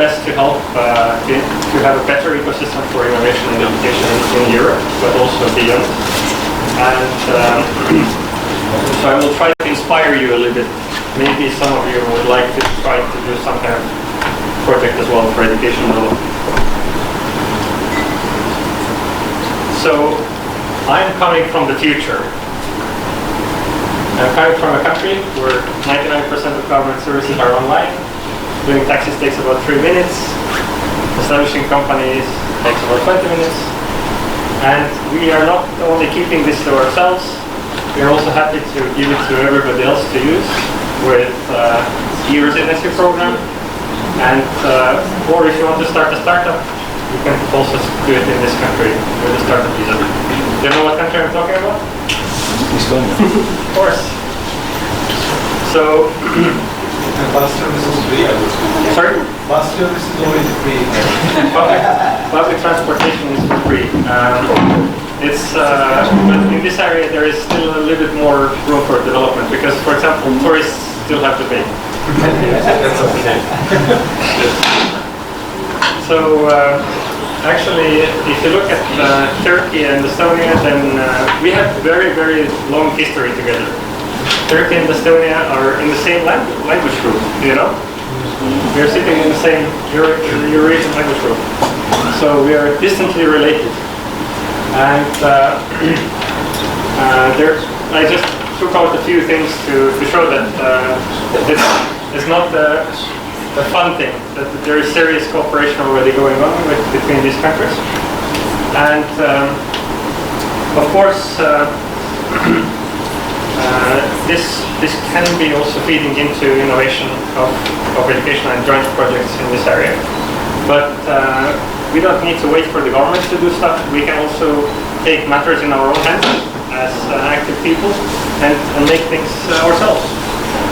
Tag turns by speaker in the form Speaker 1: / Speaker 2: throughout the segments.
Speaker 1: best to help to have a better ecosystem for innovation and education in Europe, but also beyond. And so I will try to inspire you a little bit. Maybe some of you would like to try to do some kind of project as well for education model. So I'm coming from the future. I'm coming from a country where 99% of government services are online. Doing taxes takes about 3 minutes. Establishing companies takes about 20 minutes. And we are not only keeping this to ourselves, we are also happy to give it to everybody else to use with e-residency program. And or if you want to start a startup, you can also do it in this country with a startup visa. Do you know what country I'm talking about?
Speaker 2: Estonia.
Speaker 1: Of course. So.
Speaker 3: Bus service is free, I would say.
Speaker 1: Sorry?
Speaker 3: Bus service is already free.
Speaker 1: Public transportation is for free. But in this area there is still a little bit more room for development because, for example, tourists still have to pay.
Speaker 3: That's okay.
Speaker 1: So actually, if you look at Turkey and Estonia, then we have very, very long history together. Turkey and Estonia are in the same language group, you know? We are sitting in the same Eurasian language group. So we are distantly related. And I just took out a few things to show that it's not a fun thing, that there is serious cooperation already going on between these countries. And of course, this can be also feeding into innovation of education and joint projects in this area. But we don't need to wait for the government to do stuff. We can also take matters in our own hands as active people and make things ourselves.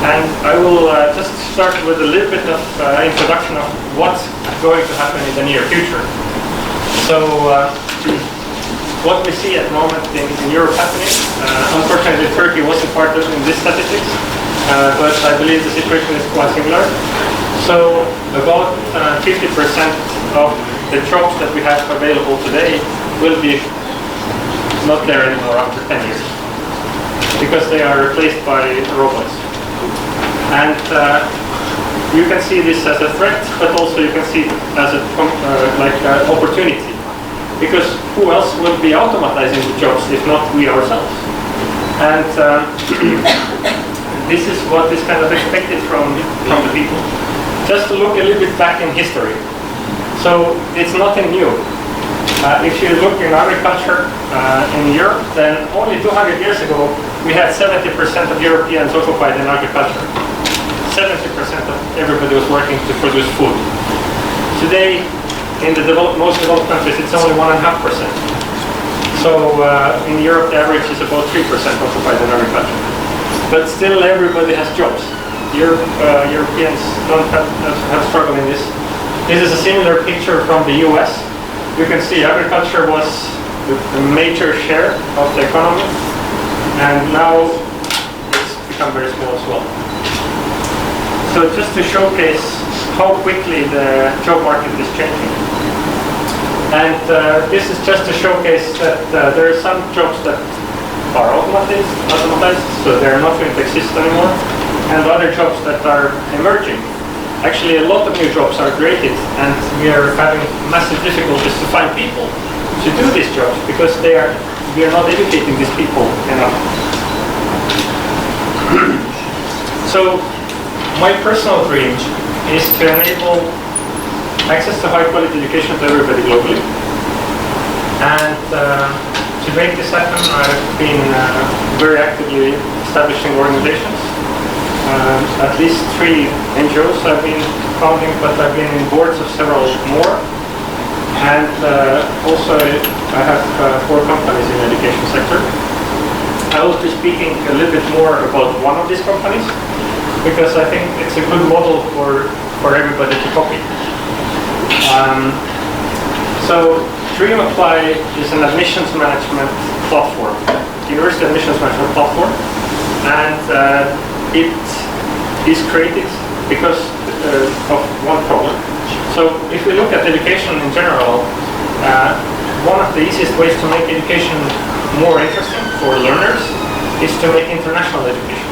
Speaker 1: And I will just start with a little bit of introduction of what's going to happen in the near future. So what we see at the moment in Europe happening, unfortunately Turkey wasn't part of in this statistics, but I believe the situation is quite similar. So about 50% of the jobs that we have available today will be not there anymore after 10 years because they are replaced by robots. And you can see this as a threat, but also you can see it as a opportunity. Because who else will be automatizing the jobs if not we ourselves? And this is what is kind of expected from the people. Just to look a little bit back in history. So it's nothing new. If you look in agriculture in Europe, then only 200 years ago we had 70% of Europeans occupied in agriculture. 70% of everybody was working to produce food. Today, in the most developed countries, it's only 1.5%. So in Europe, the average is about 3% occupied in agriculture. But still, everybody has jobs. Europeans don't have struggled in this. This is a similar picture from the US. You can see agriculture was the major share of the economy, and now it's become very small as well. So just to showcase how quickly the job market is changing. And this is just to showcase that there are some jobs that are automatized, so they're not going to exist anymore, and other jobs that are emerging. Actually, a lot of new jobs are created, and we are having massive difficulties to find people to do these jobs because we are not educating these people enough. So, my personal dream is to enable access to high-quality education to everybody globally. And to make this happen, I've been very actively establishing organizations. At least 3 NGOs I've been founding, but I've been in boards of several more. And also I have 4 companies in the education sector. I will be speaking a little bit more about one of these companies because I think it's a good model for everybody to copy. So DreamApply is an admissions management platform, university admissions management platform, and it is created because of one problem. So So if we look at education in general, one of the easiest ways to make education more interesting for learners is to make international education.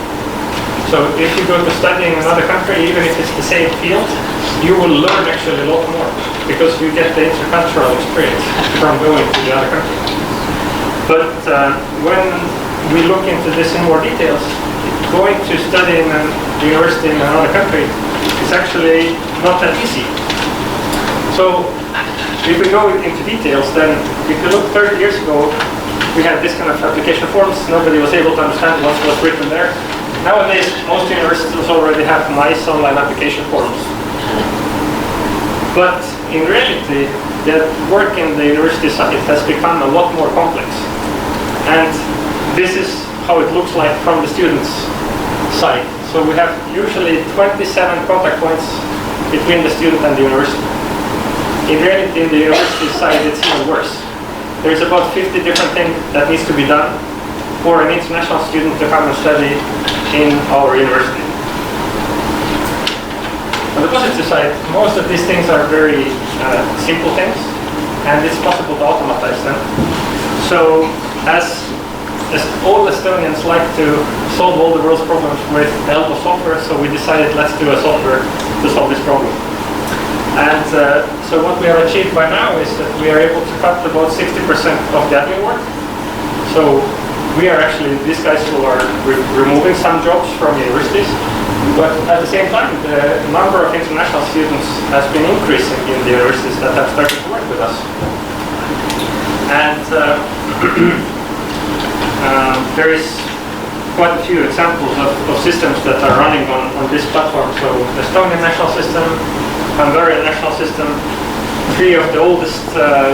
Speaker 1: So if you go to study in another country, even if it's the same field, you will learn actually a lot more because you get the intercultural experience from going to the other country. But when we look into this in more details, going to study in a university in another country is actually not that easy. So if we go into details, then if you look 30 years ago, we had this kind of application forms. Nobody was able to understand what was written there. Nowadays, most universities already have nice online application forms. But in reality, the work in the university site has become a lot more complex. And this is how it looks like from the students' side. So we have usually 27 contact points between the student and the university. In reality, in the university side, it's even worse. There's about 50 different things that needs to be done for an international student to come and study in our university. On the positive side, most of these things are very simple things, and it's possible to automatize them. So, as all Estonians like to solve all the world's problems with the help of software, so we decided let's do a software to solve this problem. And so what we have achieved by now is that we are able to cut about 60% of the admin work. So we are actually these guys who are removing some jobs from universities, but at the same time the number of international students has been increasing in the universities that have started to work with us. And there is quite a few examples of systems that are running on this platform. So the Estonian national system, Hungarian national system, 3 of the oldest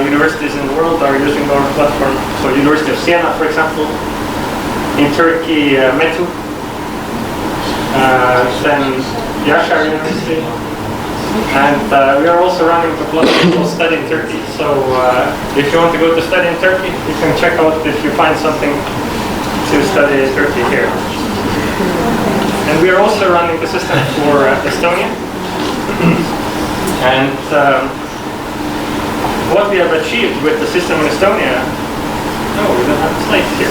Speaker 1: universities in the world are using our platform. So University of Siena, for example, in Turkey, METU, then Yaşar University, and we are also running the platform called Study in Turkey. So if you want to go to study in Turkey, you can check out if you find something to study in Turkey here. And we are also running the system for Estonia. And what we have achieved with the system in Estonia, we don't have slides here,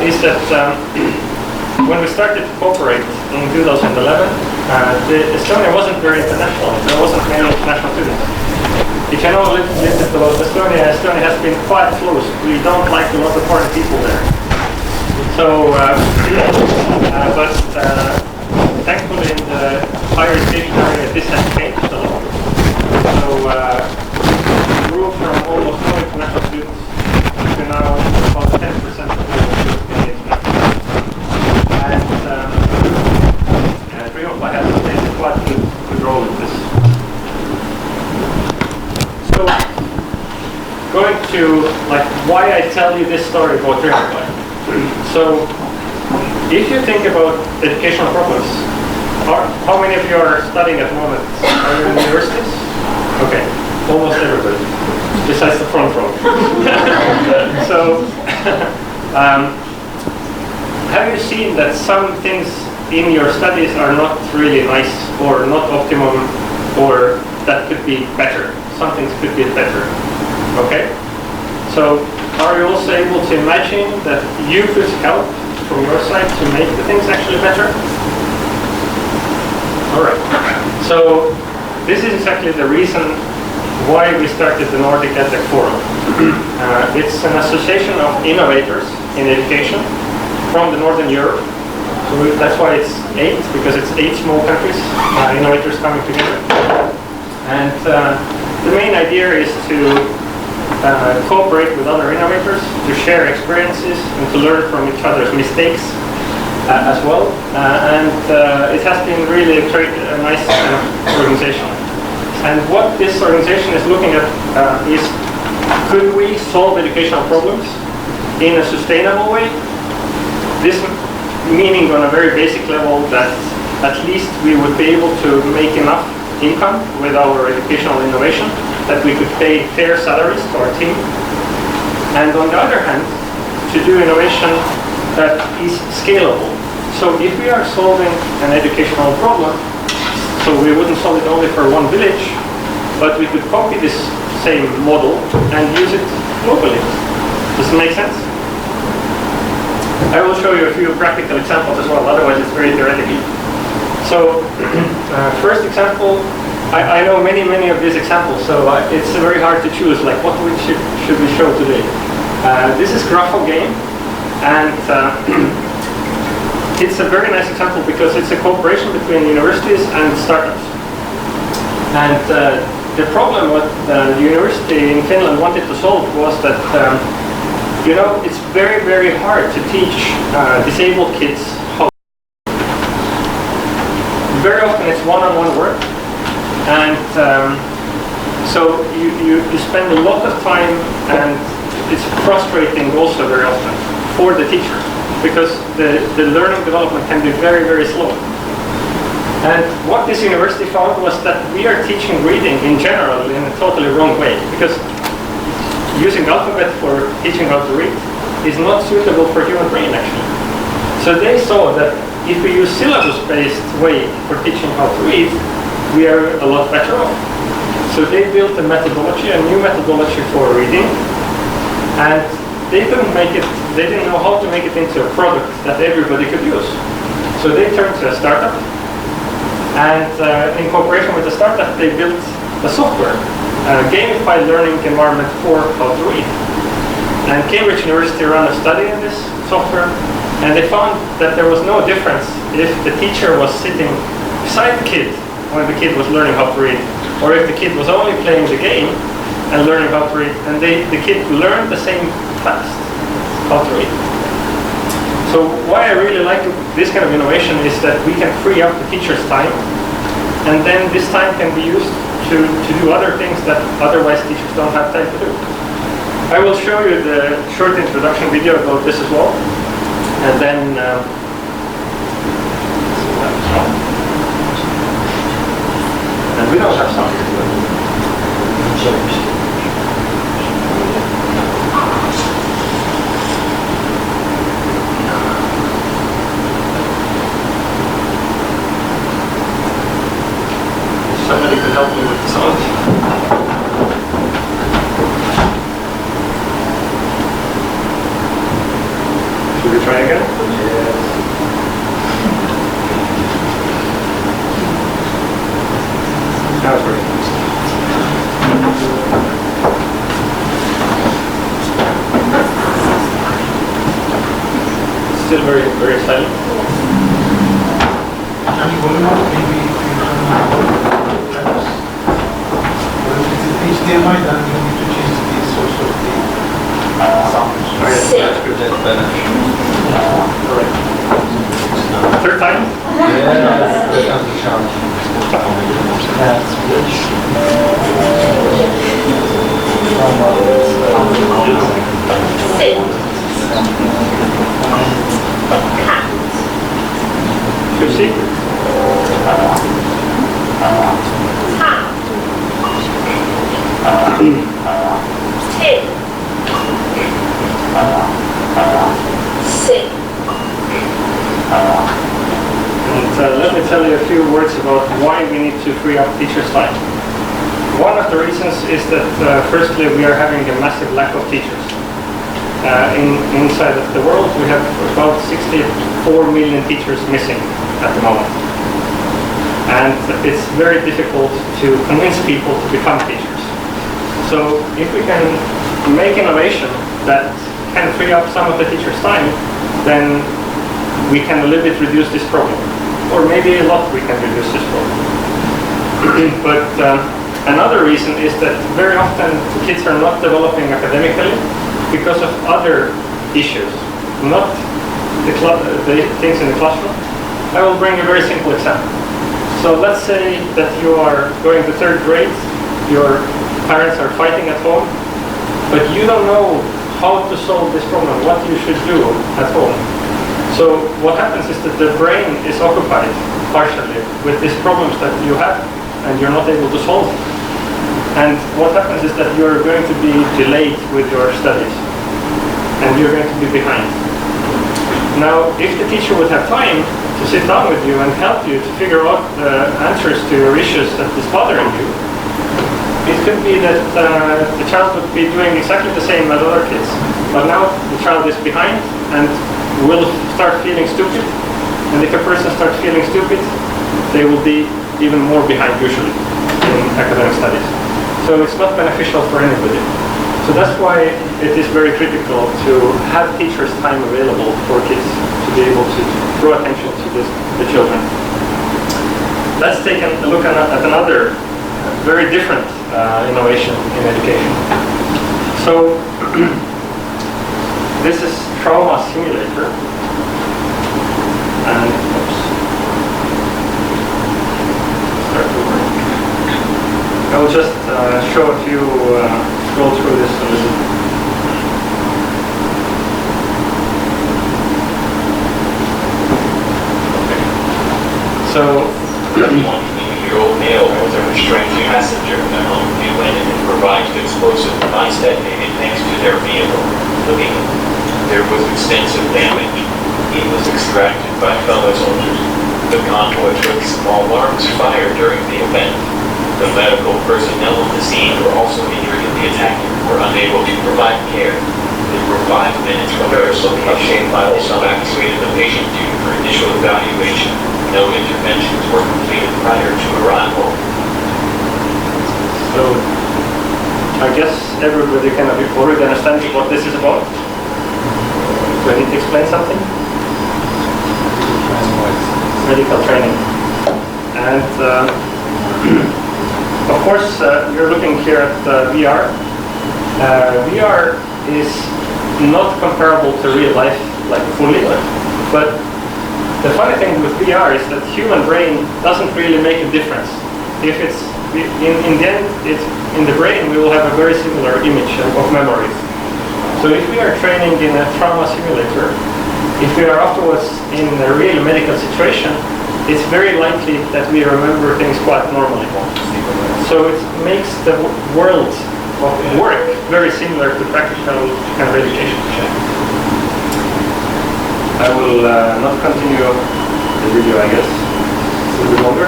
Speaker 1: is that when we started to cooperate in 2011, Estonia wasn't very international. There wasn't many international students. If you know a little bit about Estonia, Estonia has been quite closed. We don't like a lot of foreign people there. So, but thankfully in the higher education area this has changed a lot. So we grew from almost no international students to now about 10% of all students being international. And we hope I have played quite a good role in this. So going to like why I tell you this story about Brüksel. So if you think about educational problems, how many of you are studying at the moment? Are you in universities? Okay, almost everybody, besides the front row. So, have you seen that some things in your studies are not really nice or not optimum or that could be better? Some things could be better, okay? So, are you also able to imagine that you could help from your side to make the things actually better? Alright, so this is exactly the reason why we started the Nordic EdTech Forum. It's an association of innovators in education from the Northern Europe. So that's why it's 8, because it's 8 small countries, innovators coming together. And the main idea is to cooperate with other innovators, to share experiences, and to learn from each other's mistakes as well. And it has been really a nice organization. And what this organization is looking at is, could we solve educational problems in a sustainable way? This meaning on a very basic level that at least we would be able to make enough income with our educational innovation that we could pay fair salaries to our team. And on the other hand, to do innovation that is scalable. So if we are solving an educational problem, so we wouldn't solve it only for one village, but we could copy this same model and use it globally. Does it make sense? I will show you a few practical examples as well, otherwise it's very theoretical. So, first example, I know many of these examples, so it's very hard to choose, like what should we show today. This is Grapho Game, and it's a very nice example because it's a cooperation between universities and startups. And the problem what the university in Finland wanted to solve was that you know, it's very hard to teach disabled kids how. Very often it's one-on-one work, and so you spend a lot of time, and it's frustrating also very often for the teacher, because the learning development can be very slow. And what this university found was that we are teaching reading in general in a totally wrong way, because using alphabet for teaching how to read is not suitable for human brain actually. So they saw that if we use syllabus-based way for teaching how to read, we are a lot better off. So they built a methodology, a new methodology for reading, and they didn't know how to make it into a product that everybody could use. So they turned to a startup, and in cooperation with the startup, they built a software, a gamified learning environment for how to read. And Cambridge University ran a study in this software, and they found that there was no difference if the teacher was sitting beside the kid when the kid was learning how to read, or if the kid was only playing the game and learning how to read, and the kid learned the same fast how to read. So why I really like this kind of innovation is that we can free up the teacher's time, and then this time can be used to do other things that otherwise teachers don't have time to do. I will show you the short introduction video about this as well, and then and we don't have sound here. Somebody could help me with the sound. Should we try again? Yes. That was great. Still very silent.
Speaker 3: HDMI, then you need to change the source of the sound. That's good. That's better.
Speaker 1: Correct. Third time?
Speaker 3: Yeah, that's the challenge. That's good.
Speaker 1: Good see? And let me tell you a few words about why we need to free up teachers' time. One of the reasons is that firstly we are having a massive lack of teachers. Inside of the world we have about 64 million teachers missing at the moment. And it's very difficult to convince people to become teachers. So if we can make innovation that can free up some of the teachers' time, then we can a little bit reduce this problem. Or maybe a lot we can reduce this problem. But another reason is that very often kids are not developing academically because of other issues, not the things in the classroom. I will bring a very simple example. So let's say that you are going to third grade, your parents are fighting at home, but you don't know how to solve this problem, what you should do at home. So what happens is that the brain is occupied partially with these problems that you have and you're not able to solve. And what happens is that you're going to be delayed with your studies and you're going to be behind. Now, if the teacher would have time to sit down with you and help you to figure out the answers to your issues that is bothering you, It could be that the child would be doing exactly the same as other kids, but now the child is behind and will start feeling stupid. And if a person starts feeling stupid, they will be even more behind usually in academic studies. So it's not beneficial for anybody. So that's why it is very critical to have teachers' time available for kids to be able to draw attention to the children. Let's take a look at another very different innovation in education. So this is trauma simulator. And start to work. I will just show a few, scroll through this a little. Okay. So,
Speaker 2: a 1-year-old male was a restrained passenger in a Humvee when it provided explosive device detonated next to their vehicle. There was extensive damage. He was extracted by fellow soldiers. The convoy took small arms fired during the event. The medical personnel on the scene were also injured and the attackers were unable to provide care. They were 5 minutes from their location while they evacuated the patient due for initial evaluation. No interventions were completed prior to arrival.
Speaker 1: So, I guess everybody kind of already understands what this is about. Do I need to explain something? Medical training. And of course, you're looking here at VR. VR is not comparable to real life, like fully, but the funny thing with VR is that human brain doesn't really make a difference. If it's, in the end, it's in the brain, we will have a very similar image of memories. So if we are training in a trauma simulator, if we are afterwards in a real medical situation, it's very likely that we remember things quite normally. So it makes the world of work very similar to practical kind of education. I will not continue the video, I guess. It's a little bit longer.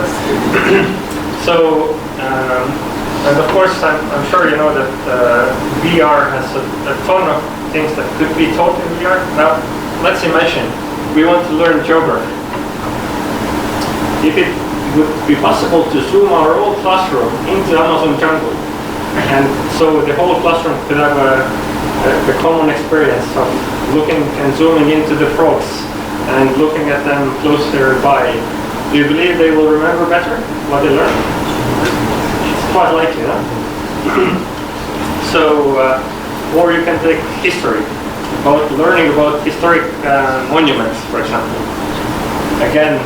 Speaker 1: So, and of course, I'm sure you know that VR has a ton of things that could be taught in VR. Now, let's imagine we want to learn geography. If it would be possible to zoom our whole classroom into Amazon jungle, and so the whole classroom could have a common experience of looking and zooming into the frogs and looking at them closer by, do you believe they will remember better what they learned? It's quite likely, no? So, or you can take history, about learning about historic monuments, for example. Again,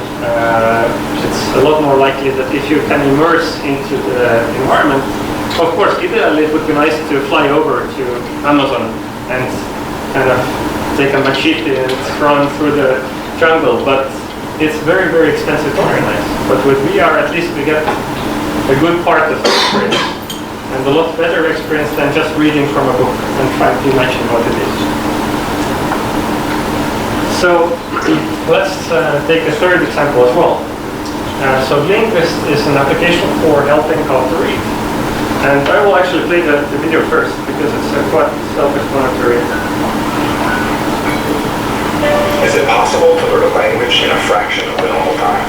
Speaker 1: it's a lot more likely that if you can immerse into the environment, of course, ideally it would be nice to fly over to Amazon and kind of take a machete and run through the jungle, but it's very, very expensive to organize. But with VR, at least we get a good part of the experience, and a lot better experience than just reading from a book and trying to imagine what it is. So let's take a third example as well. So Linguist is an application for helping how to read. And I will actually play the video first because it's quite self-explanatory.
Speaker 4: Is it possible to learn a language in a fraction of the normal time?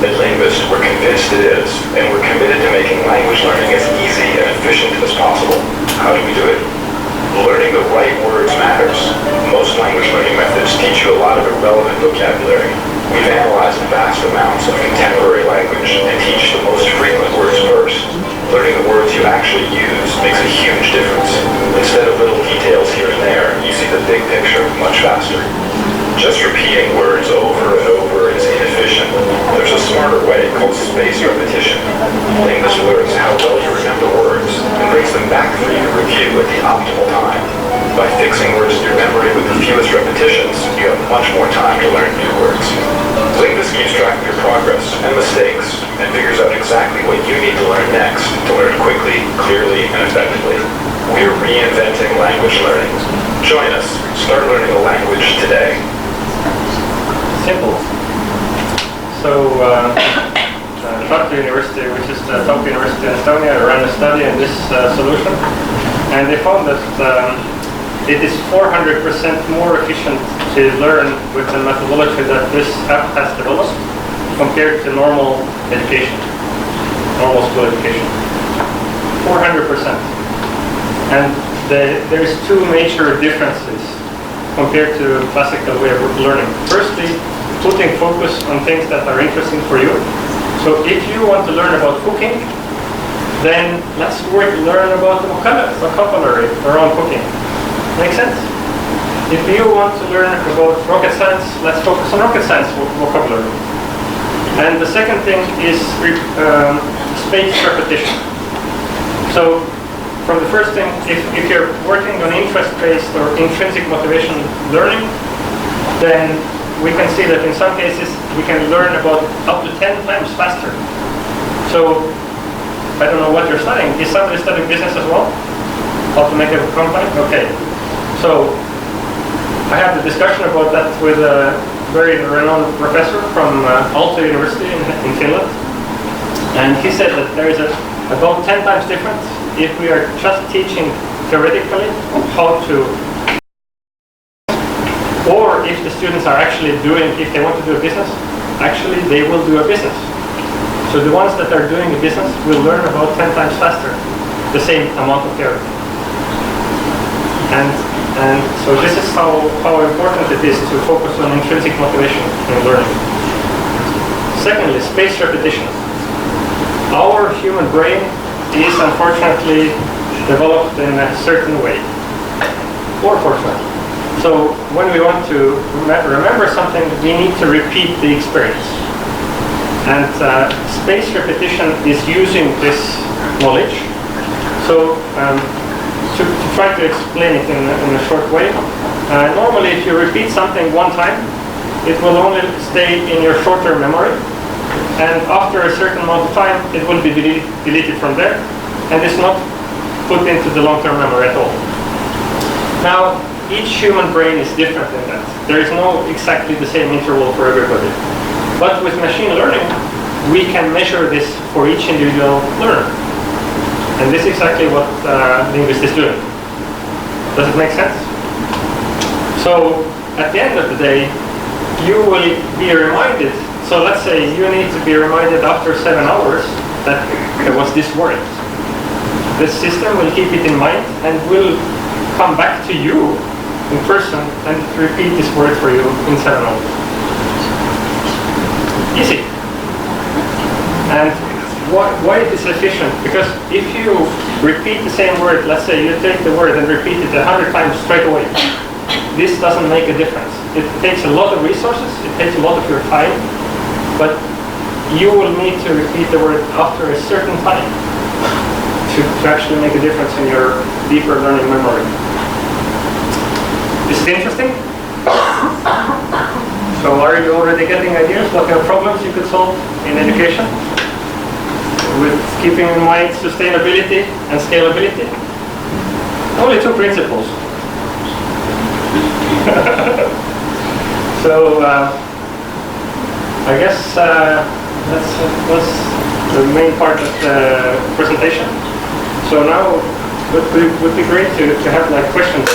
Speaker 4: At Linguist, we're convinced it is, and we're committed to making language learning as easy and efficient as possible. How do we do it? Learning the right words matters. Most language learning methods teach you a lot of irrelevant vocabulary. We've analyzed vast amounts of contemporary language and teach the most frequent words first. Learning the words you actually use makes a huge difference. Instead of little details here and there, you see the big picture much faster. Just repeating words over and over is inefficient. There's a smarter way called spaced repetition. Linguist learns how well you remember words and brings them back for you to review at the optimal time. By fixing words in your memory with the fewest repetitions, you have much more time to learn new words. Linguist keeps track of your progress and mistakes and figures out exactly what you need to learn next to learn quickly, clearly, and effectively. We're reinventing language learning. Join us. Start learning a language today.
Speaker 1: Simple. So Tartu University, which is the top university in Estonia, ran a study on this solution, and they found that it is 400% more efficient to learn with the methodology that this app has developed compared to normal education, normal school education. 400%. And there's two major differences compared to classical way of learning. Firstly, putting focus on things that are interesting for you. So if you want to learn about cooking, then let's learn about the vocabulary around cooking. Make sense? If you want to learn about rocket science, let's focus on rocket science vocabulary. And the second thing is spaced repetition. So from the first thing, if you're working on interest-based or intrinsic motivation learning, then we can see that in some cases we can learn about up to 10 times faster. So I don't know what you're studying. Is somebody studying business as well? How to make a company? Okay. So I had a discussion about that with a very renowned professor from Aalto University in Finland, and he said that there is about 10 times difference if we are just teaching theoretically how to, or if the students are actually doing, if they want to do a business, actually they will do a business. So the ones that are doing a business will learn about 10 times faster, the same amount of theory. And so this is how important it is to focus on intrinsic motivation in learning. Secondly, spaced repetition. Our human brain is unfortunately developed in a certain way, or fortunately. So when we want to remember something, we need to repeat the experience. And spaced repetition is using this knowledge. So to try to explain it in a short way, normally if you repeat something one time, it will only stay in your short-term memory, and after a certain amount of time it will be deleted from there, and it's not put into the long-term memory at all. Now, each human brain is different in that. There is no exactly the same interval for everybody. But with machine learning, we can measure this for each individual learner. And this is exactly what Linguist is doing. Does it make sense? So at the end of the day, you will be reminded. So let's say you need to be reminded after 7 hours that there was this word. The system will keep it in mind and will come back to you in person and repeat this word for you in 7 hours. Easy. And why it is efficient? Because if you repeat the same word, let's say you take the word and repeat it 100 times straight away, this doesn't make a difference. It takes a lot of resources, it takes a lot of your time, but you will need to repeat the word after a certain time to actually make a difference in your deeper learning memory. Is it interesting? So are you already getting ideas what kind of problems you could solve in education? With keeping in mind sustainability and scalability? Only 2 principles. So I guess that was the main part of the presentation. So now it would be great to have like questions.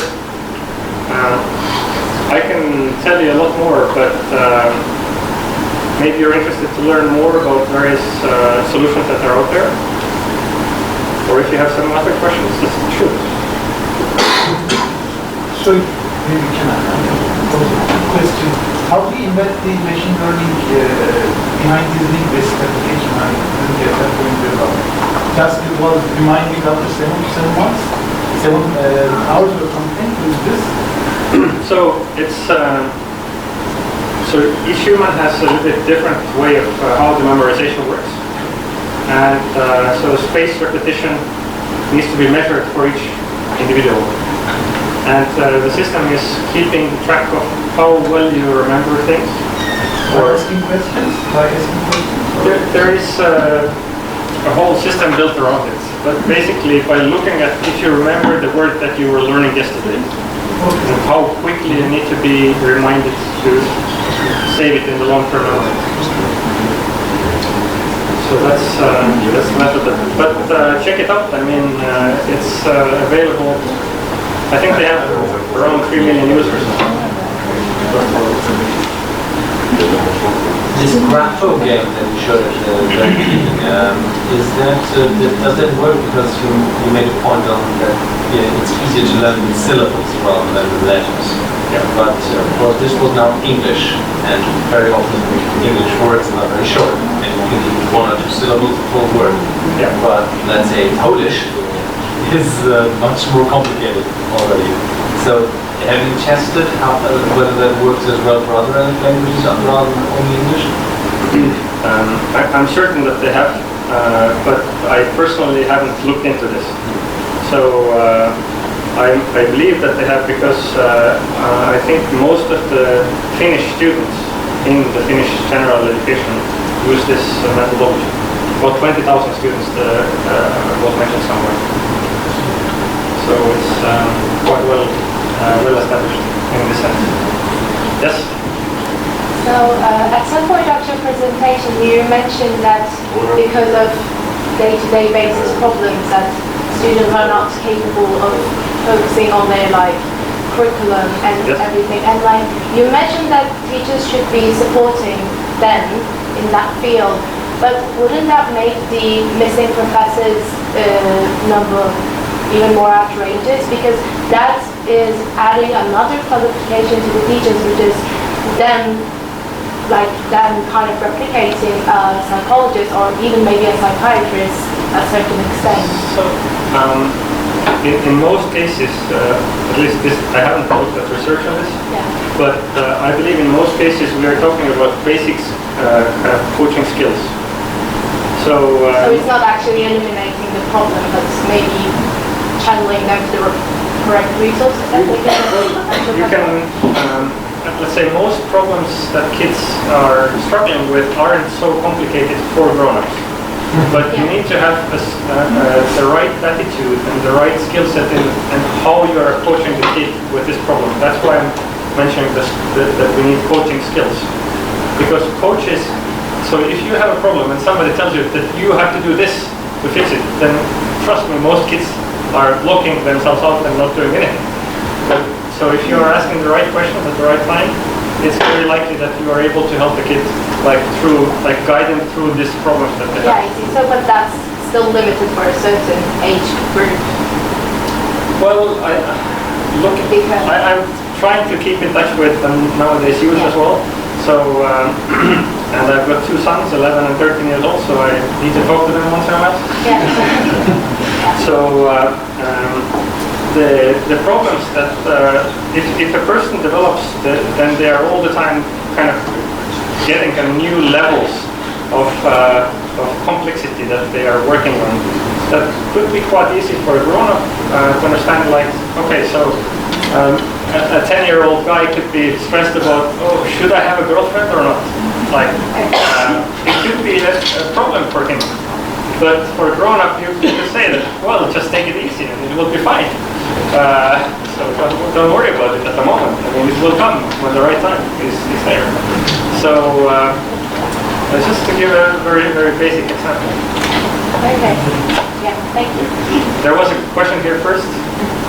Speaker 1: I can tell you a lot more, but maybe you're interested to learn more about various solutions that are out there. Or if you have some other questions, just shoot.
Speaker 3: So maybe can I pose a question? How do you embed the machine learning behind this Linguist application? I didn't get that point very well. Just it was reminding after 7 months, 7 hours or something with this?
Speaker 1: So it's so each human has a little bit different way of how the memorization works, and so spaced repetition needs to be measured for each individual, and the system is keeping track of how well you remember things.
Speaker 3: By asking questions?
Speaker 1: There is a whole system built around it, but basically by looking at if you remember the word that you were learning yesterday. And how quickly you need to be reminded to save it in the long-term memory. So that's the method. But check it out. I mean, it's available. I think they have around 3 million users.
Speaker 5: This grapho game that you showed at the very beginning, does that work? Because you made a point on that it's easier to learn with syllables rather than with letters.
Speaker 1: Yeah.
Speaker 5: But of course this was now English, and very often English words are very short, and you can use 1 or 2 syllables for a word.
Speaker 1: Yeah.
Speaker 5: But let's say Polish is much more complicated already. So have you tested whether that works as well for other languages rather than only English?
Speaker 1: I'm certain that they have, but I personally haven't looked into this. So I believe that they have because I think most of the Finnish students in the Finnish general education use this methodology. About 20,000 students was mentioned somewhere. So it's quite well established in this sense. Yes?
Speaker 6: So at some point of your presentation you mentioned that because of day-to-day basis problems that students are not capable of focusing on their curriculum and
Speaker 1: Yes.
Speaker 6: everything, and you mentioned that teachers should be supporting them in that field, but wouldn't that make the missing professors number even more outrageous, because that is adding another qualification to the teachers, which is them kind of replicating a psychologist or even maybe a psychiatrist at a certain extent.
Speaker 1: So, in most cases, at least this, I haven't looked at research on this,
Speaker 6: Yeah.
Speaker 1: but I believe in most cases we are talking about basics kind of coaching skills. So
Speaker 6: it's not actually eliminating the problem, but maybe channeling them to the correct resources that they get.
Speaker 1: you can, let's say most problems that kids are struggling with aren't so complicated for grown-ups. But you need to have the right attitude and the right skill set and how you are approaching the kid with this problem. That's why I'm mentioning this, that we need coaching skills. Because coaches, so if you have a problem and somebody tells you that you have to do this to fix it, then trust me, most kids are locking themselves out and not doing anything. So if you are asking the right questions at the right time, it's very likely that you are able to help the kid guide them through these problems that they have.
Speaker 6: Yeah, I see. So, but that's still limited for a certain age group.
Speaker 1: Well, I'm trying to keep in touch with nowadays youth as well. So, and I've got 2 sons, 11 and 13 years old, so I need to talk to them once in a while.
Speaker 6: Yeah.
Speaker 1: So, the problems that if a person develops, then they are all the time kind of getting new levels of complexity that they are working on. That could be quite easy for a grown-up to understand. Okay, so a 10-year-old guy could be stressed about, oh, should I have a girlfriend or not? It could be a problem for him. But for a grown-up, you can say that, well, just take it easy and it will be fine. So don't worry about it at the moment. I mean, it will come when the right time is there. So just to give a very, very basic example.
Speaker 6: Okay. Yeah, thank you.
Speaker 1: There was a question here first.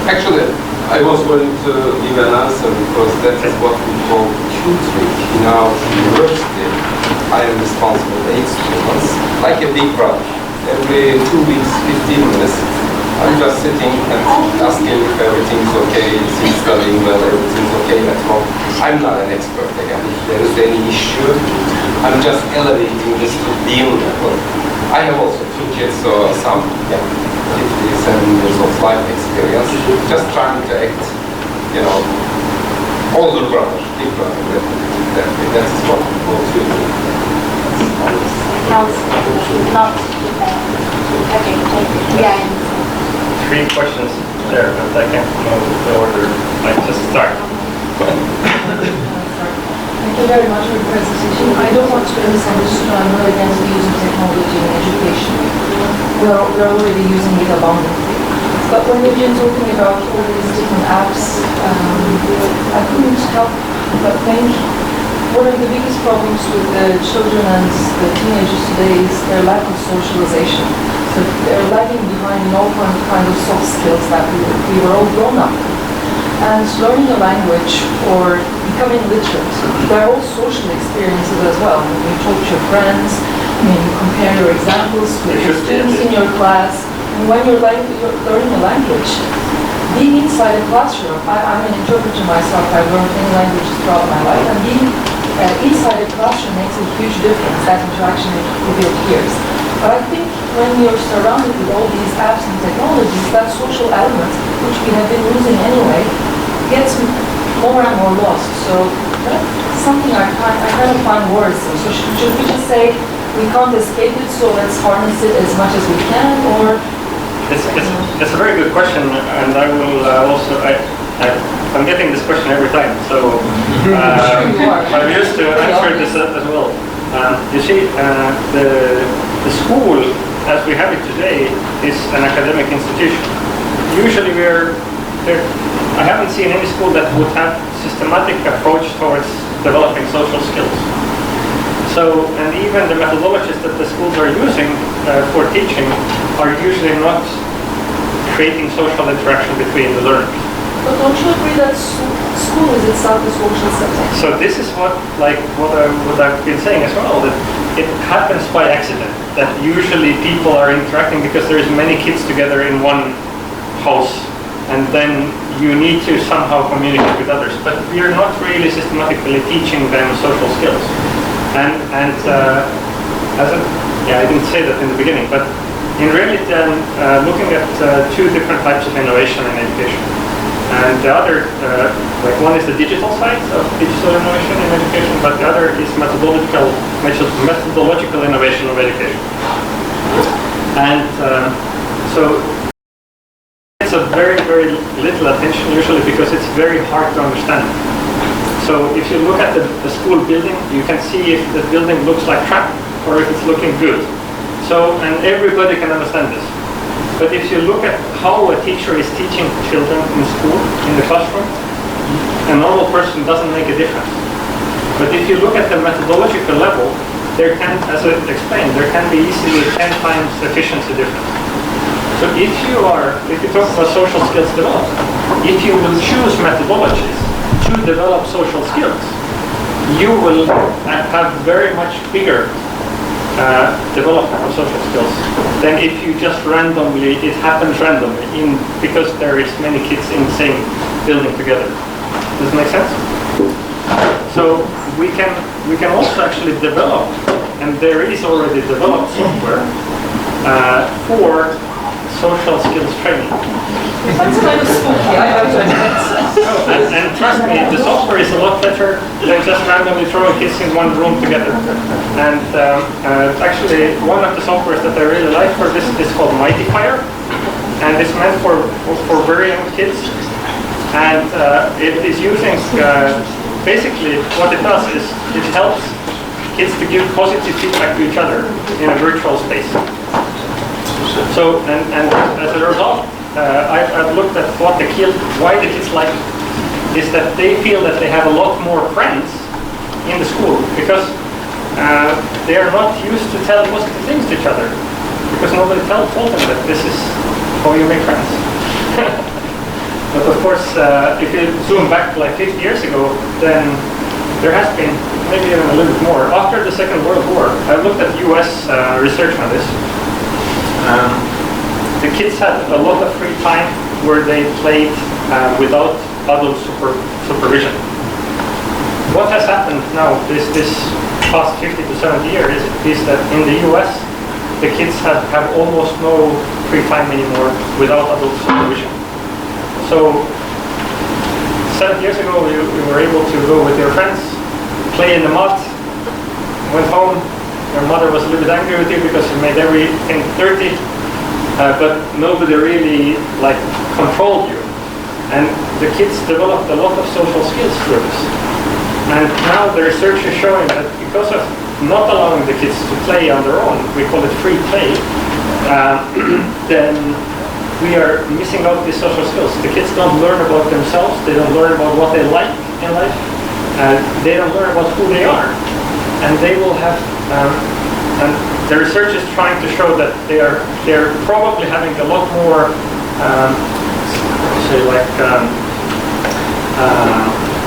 Speaker 7: Actually, I was going to give an answer because that is what we call tutoring in our university. I am responsible for 8 students, like a big brother. Every 2 weeks, 15 minutes, I'm just sitting and asking if everything's okay, is he studying well, everything's okay at home. I'm not an expert again. If there is any issue, I'm just elevating this to deal level. I have also 2 kids, so some 57 years of life experience, just trying to act, older brother, big brother. That is what we go to.
Speaker 6: Not okay, yeah.
Speaker 1: 3 questions there, but I can't know the order. I just start.
Speaker 8: Thank you very much for the presentation. I don't want to be misunderstood. I'm not against the use of technology in education. We're already using it abundantly. But when we've been talking about all these different apps, I couldn't help but think one of the biggest problems with the children and the teenagers today is their lack of socialization. So they're lagging behind in all kind of soft skills that we were all grown up with. And learning a language or becoming literate, they're all social experiences as well. When you talk to your friends, when you compare your examples with your students in your class, and when you're learning a language, being inside a classroom, I'm an interpreter myself, I've learned many languages throughout my life, and being inside a classroom makes a huge difference, that interaction with your peers. But I think when you're surrounded with all these apps and technologies, that social element, which we have been losing anyway, gets more and more lost. So that's something I kind of find worrisome. So should we just say we can't escape it, so let's harness it as much as we can, or?
Speaker 1: It's a very good question, and I will I'm getting this question every time, so I'm used to answer this as well. You see, the school, as we have it today, is an academic institution. Usually I haven't seen any school that would have systematic approach towards developing social skills. So, and even the methodologies that the schools are using for teaching are usually not creating social interaction between the learners.
Speaker 8: But don't you agree that school is itself a social setting?
Speaker 1: So this is what I've been saying as well, that it happens by accident, that usually people are interacting because there's many kids together in one house, and then you need to somehow communicate with others. But we are not really systematically teaching them social skills. And I didn't say that in the beginning, but in reality I'm looking at two different types of innovation in education. And the other, one is the digital side of digital innovation in education, but the other is methodological innovation of education. And so it's a very, very little attention usually because it's very hard to understand. So if you look at the school building, you can see if the building looks like crap or if it's looking good. So, and everybody can understand this. But if you look at how a teacher is teaching children in school, in the classroom, a normal person doesn't make a difference. But if you look at the methodological level, there can, as I explained, there can be easily 10 times efficiency difference. So if you talk about social skills development, if you will choose methodologies to develop social skills, you will have very much bigger development of social skills than if you just randomly, it happens randomly because there is many kids in the same building together. Does it make sense? So we can also actually develop, and there is already developed software for social skills training.
Speaker 8: That's kind of spooky, I have to admit.
Speaker 1: And trust me, the software is a lot better than just randomly throwing kids in one room together. And actually, one of the softwares that I really like for this is called Mightyfire, and it's meant for very young kids. And it is using, basically what it does is it helps kids to give positive feedback to each other in a virtual space. So, and as a result, I've looked at why the kids like it, is that they feel that they have a lot more friends in the school because they are not used to tell positive things to each other because nobody told them that this is how you make friends. But of course, if you zoom back like 50 years ago, then there has been maybe even a little bit more. After the Second World War, I looked at US research on this. The kids had a lot of free time where they played without adult supervision. What has happened now this past 50 to 70 years is that in the US, the kids have almost no free time anymore without adult supervision. So 7 years ago, you were able to go with your friends, play in the mud, went home, your mother was a little bit angry with you because you made everything dirty, but nobody really controlled you. And the kids developed a lot of social skills through this. And now the research is showing that because of not allowing the kids to play on their own, we call it free play, then we are missing out these social skills. The kids don't learn about themselves, they don't learn about what they like in life, they don't learn about who they are. And they will have, and the research is trying to show that they're probably having a lot more,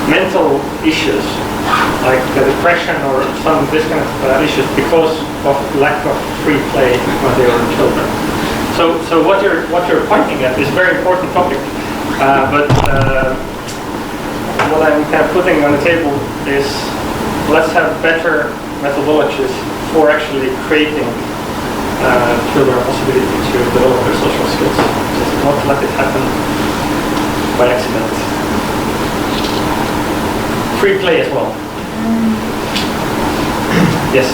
Speaker 1: mental issues, like depression or some of this kind of issues because of lack of free play when they were children. So what you're pointing at is a very important topic, but what I'm kind of putting on the table is let's have better methodologies for actually creating children a possibility to develop their social skills. Just not let it happen by accident. Free play as well. Yes.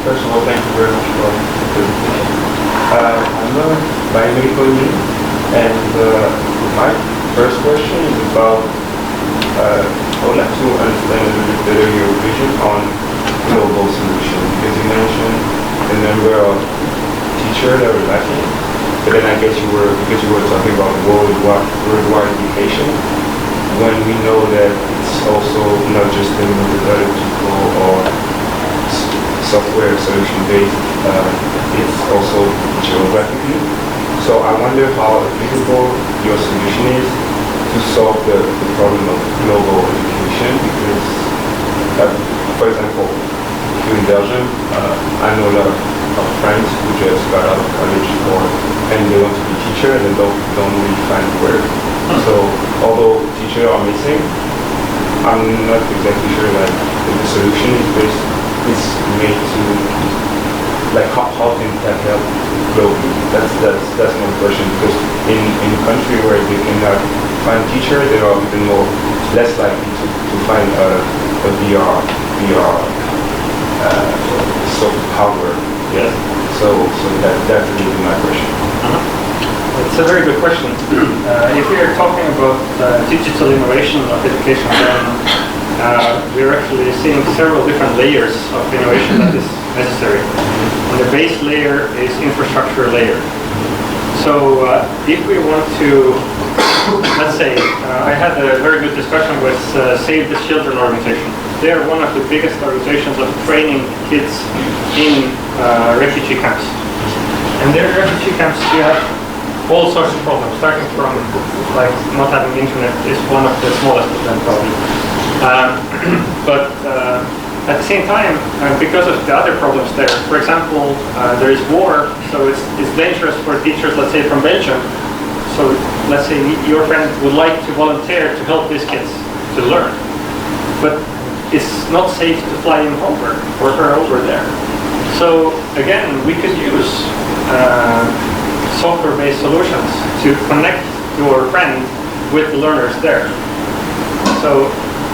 Speaker 9: First of all, thank you very much for the presentation. I'm a biomedical engineer, and my first question is about, I would like to understand a little bit better your vision on global solution, because you mentioned the number of teachers that were lacking, but then I guess because you were talking about worldwide education, when we know that it's also not just dealing with other people or software solution based, it's also geographically. So I wonder how applicable your solution is to solve the problem of global education, because, for example, here in Belgium, I know a lot of friends who just got out of college and they want to be teacher and they don't really find work. So although teachers are missing, I'm not exactly sure that the solution is made to, like, how can that help globally? That's my question, because in a country where they cannot find teachers, they are even less likely to find a VR sort of hardware.
Speaker 1: Yes.
Speaker 9: So that's really my question.
Speaker 1: It's a very good question. If we are talking about digital innovation of education, then we're actually seeing several different layers of innovation that is necessary. And the base layer is infrastructure layer. So if we want to, let's say, I had a very good discussion with Save the Children organization. They are one of the biggest organizations of training kids in refugee camps. And their refugee camps, you have all sorts of problems, starting from like not having internet is one of the smallest of them probably. But at the same time, because of the other problems there, for example, there is war, so it's dangerous for teachers, let's say from Belgium. So let's say your friend would like to volunteer to help these kids to learn, but it's not safe to fly him over or her over there. So again, we could use software-based solutions to connect your friend with the learners there. So,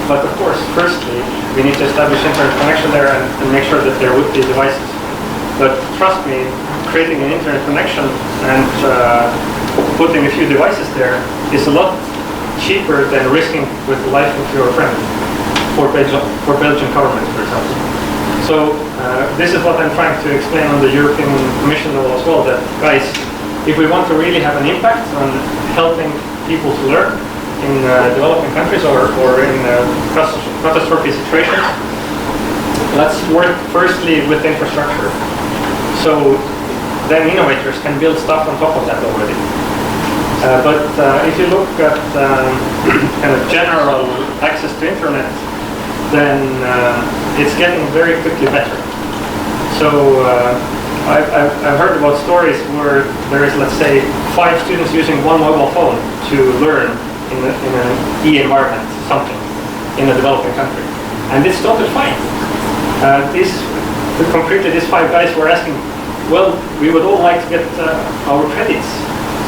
Speaker 1: but of course, firstly, we need to establish internet connection there and make sure that there would be devices. But trust me, creating an internet connection and putting a few devices there is a lot cheaper than risking with the life of your friend for Belgian government, for example. So this is what I'm trying to explain on the European Commission level as well, that guys, if we want to really have an impact on helping people to learn in developing countries or in catastrophe situations, let's work firstly with infrastructure. So then innovators can build stuff on top of that already. But if you look at kind of general access to internet, then it's getting very quickly better. So I've heard about stories where there is, let's say, 5 students using one mobile phone to learn in an e-environment, something, in a developing country. And it's totally fine. Concretely, these 5 guys were asking, well, we would all like to get our credits.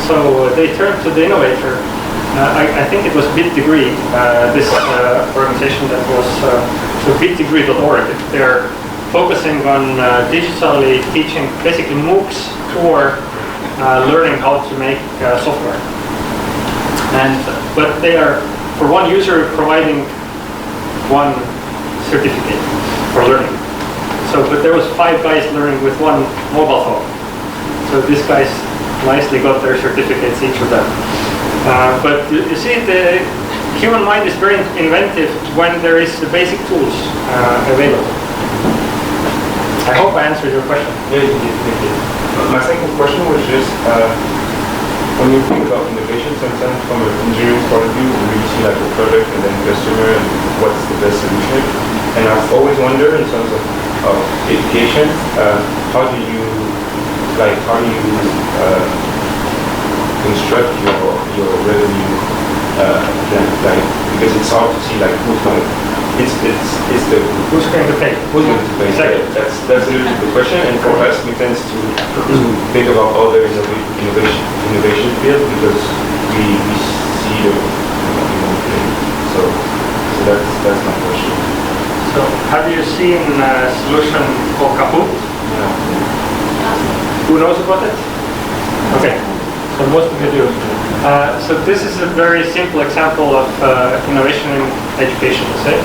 Speaker 1: So they turned to the innovator. I think it was BitDegree, this organization that was bitdegree.org. They're focusing on digitally teaching basically MOOCs for learning how to make software. But they are, for one user, providing 1 certificate for learning. So, but there was 5 guys learning with 1 mobile phone. So these guys nicely got their certificates, each of them. But you see, the human mind is very inventive when there is the basic tools available. I hope I answered your question.
Speaker 9: Yeah, you did. Thank you. My second question was just, when you think about innovation, sometimes from an engineering point of view, we see like a product and then customer and what's the best solution. And I've always wondered in terms of education, how do you construct your revenue plan, like, because it's hard to see like who's going to
Speaker 1: Who's going to pay?
Speaker 9: Who's going to pay?
Speaker 1: Exactly.
Speaker 9: That's a little bit the question, and for us, we tend to think about other innovation field because we see the so that's my question.
Speaker 1: So, have you seen a solution called Kahoot?
Speaker 9: No.
Speaker 1: Who knows about it? Okay, so most of you do. So this is a very simple example of innovation in education, let's say.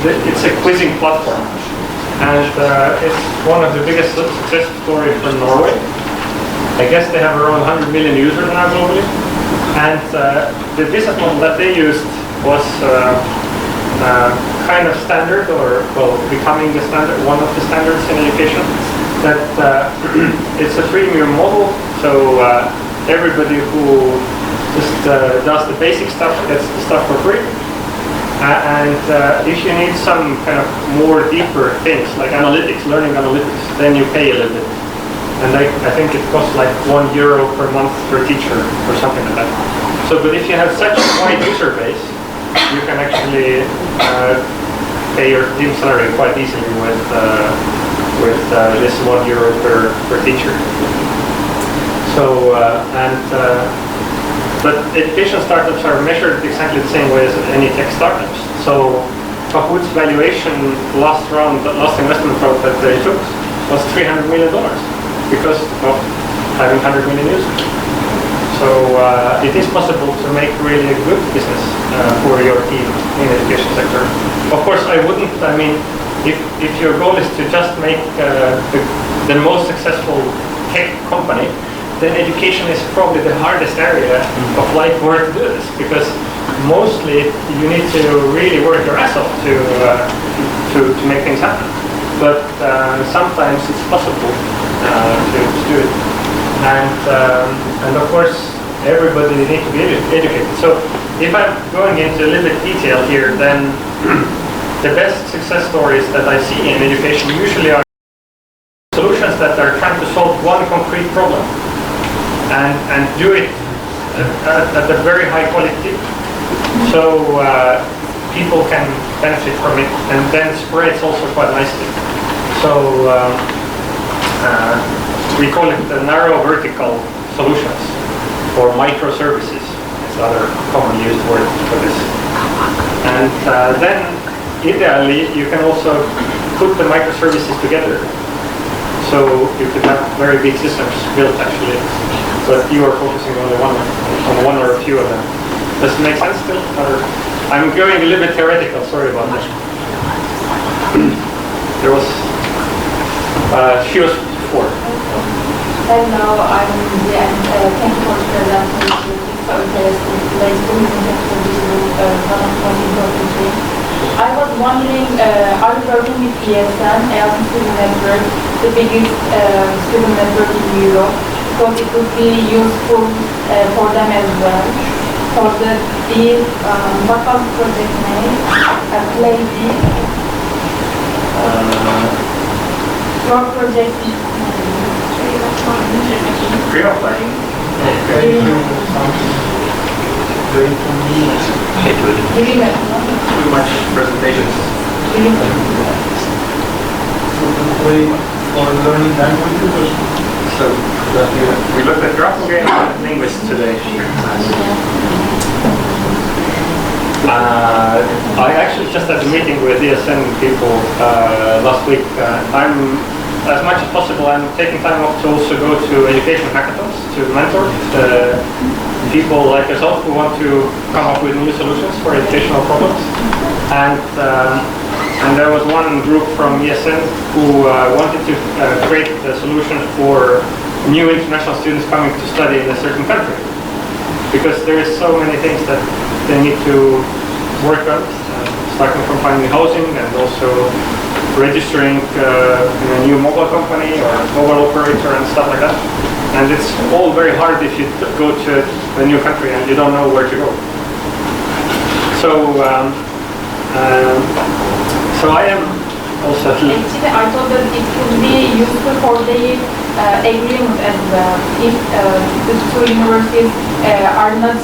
Speaker 1: It's a quizzing platform, and it's one of the biggest success stories from Norway. I guess they have around 100 million users now globally, and the business model that they used was kind of standard, or well, becoming the standard, one of the standards in education. That it's a freemium model, so everybody who just does the basic stuff gets the stuff for free. And if you need some kind of more deeper things like analytics, learning analytics, then you pay a little bit. And I think it costs like €1 per month per teacher or something like that. So, but if you have such a wide user base, you can actually pay your team salary quite easily with this €1 per teacher. So, but education startups are measured exactly the same way as any tech startups. So Kahoot's valuation last investment round that they took was $300 million because of having 100 million users. So it is possible to make really a good business for your team in the education sector. Of course, I mean, if your goal is to just make the most successful tech company, then education is probably the hardest area of life where to do this, because mostly you need to really work your ass off to make things happen. But sometimes it's possible to do it. And of course, everybody needs to be educated. So if I'm going into a little bit detail here, then the best success stories that I see in education usually are solutions that are trying to solve one concrete problem and do it at a very high quality, so people can benefit from it, and then spreads also quite nicely. So we call it the narrow vertical solutions, or microservices. It's another commonly used word for this. And then ideally you can also put the microservices together. So you could have very big systems built actually, but you are focusing only on one or a few of them. Does it make sense still? Or I'm going a little bit theoretical, sorry about that. There was, she was before.
Speaker 10: Hello, I'm the thank you for the presentation. It's so interesting. Today's tourism sector is one of the most important things. I was wondering, are you working with ESN, Erasmus Student Network, the biggest student network in Europe? Because it would be useful for them as well. For what was the project name? Play Deep. Your project is
Speaker 1: Pre-applying. Too much presentations.
Speaker 3: For learning languages,
Speaker 1: So we looked at graphical game and linguists today. I actually just had a meeting with ESN people last week. As much as possible, I'm taking time off to also go to education hackathons to mentor people like yourself who want to come up with new solutions for educational problems. And there was one group from ESN who wanted to create a solution for new international students coming to study in a certain country. Because there is so many things that they need to work on, starting from finding housing and also registering in a new mobile company or mobile operator and stuff like that. And it's all very hard if you go to a new country and you don't know where to go. So, so I am also.
Speaker 10: Actually, I thought that it could be useful for the agreement as well. If the two universities are not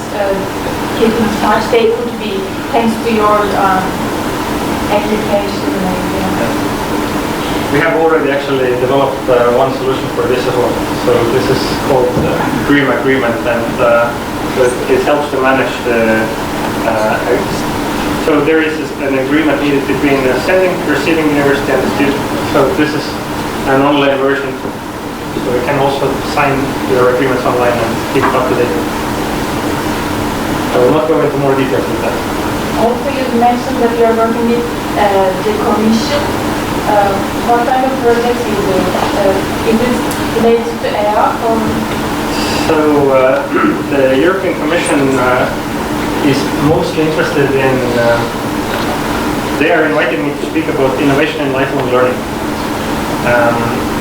Speaker 10: keeping in touch, they could be, thanks to your application.
Speaker 1: We have already actually developed one solution for this as well. So this is called Dream Agreement, and it helps to manage the. So there is an agreement needed between the sending, receiving university and the student. So this is an online version. So you can also sign your agreements online and keep it up to date. I will not go into more details with that.
Speaker 10: Also, you mentioned that you are working with the Commission. What kind of projects is it? Is it related to EA or?
Speaker 1: So the European Commission is mostly interested in, they are inviting me to speak about innovation and lifelong learning.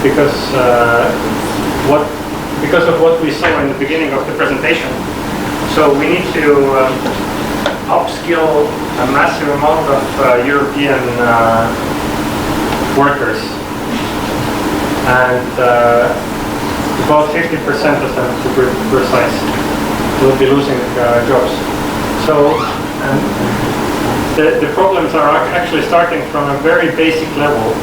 Speaker 1: Because of what we saw in the beginning of the presentation. So we need to upskill a massive amount of European workers. And about 50% of them, to be precise, will be losing jobs. So the problems are actually starting from a very basic level.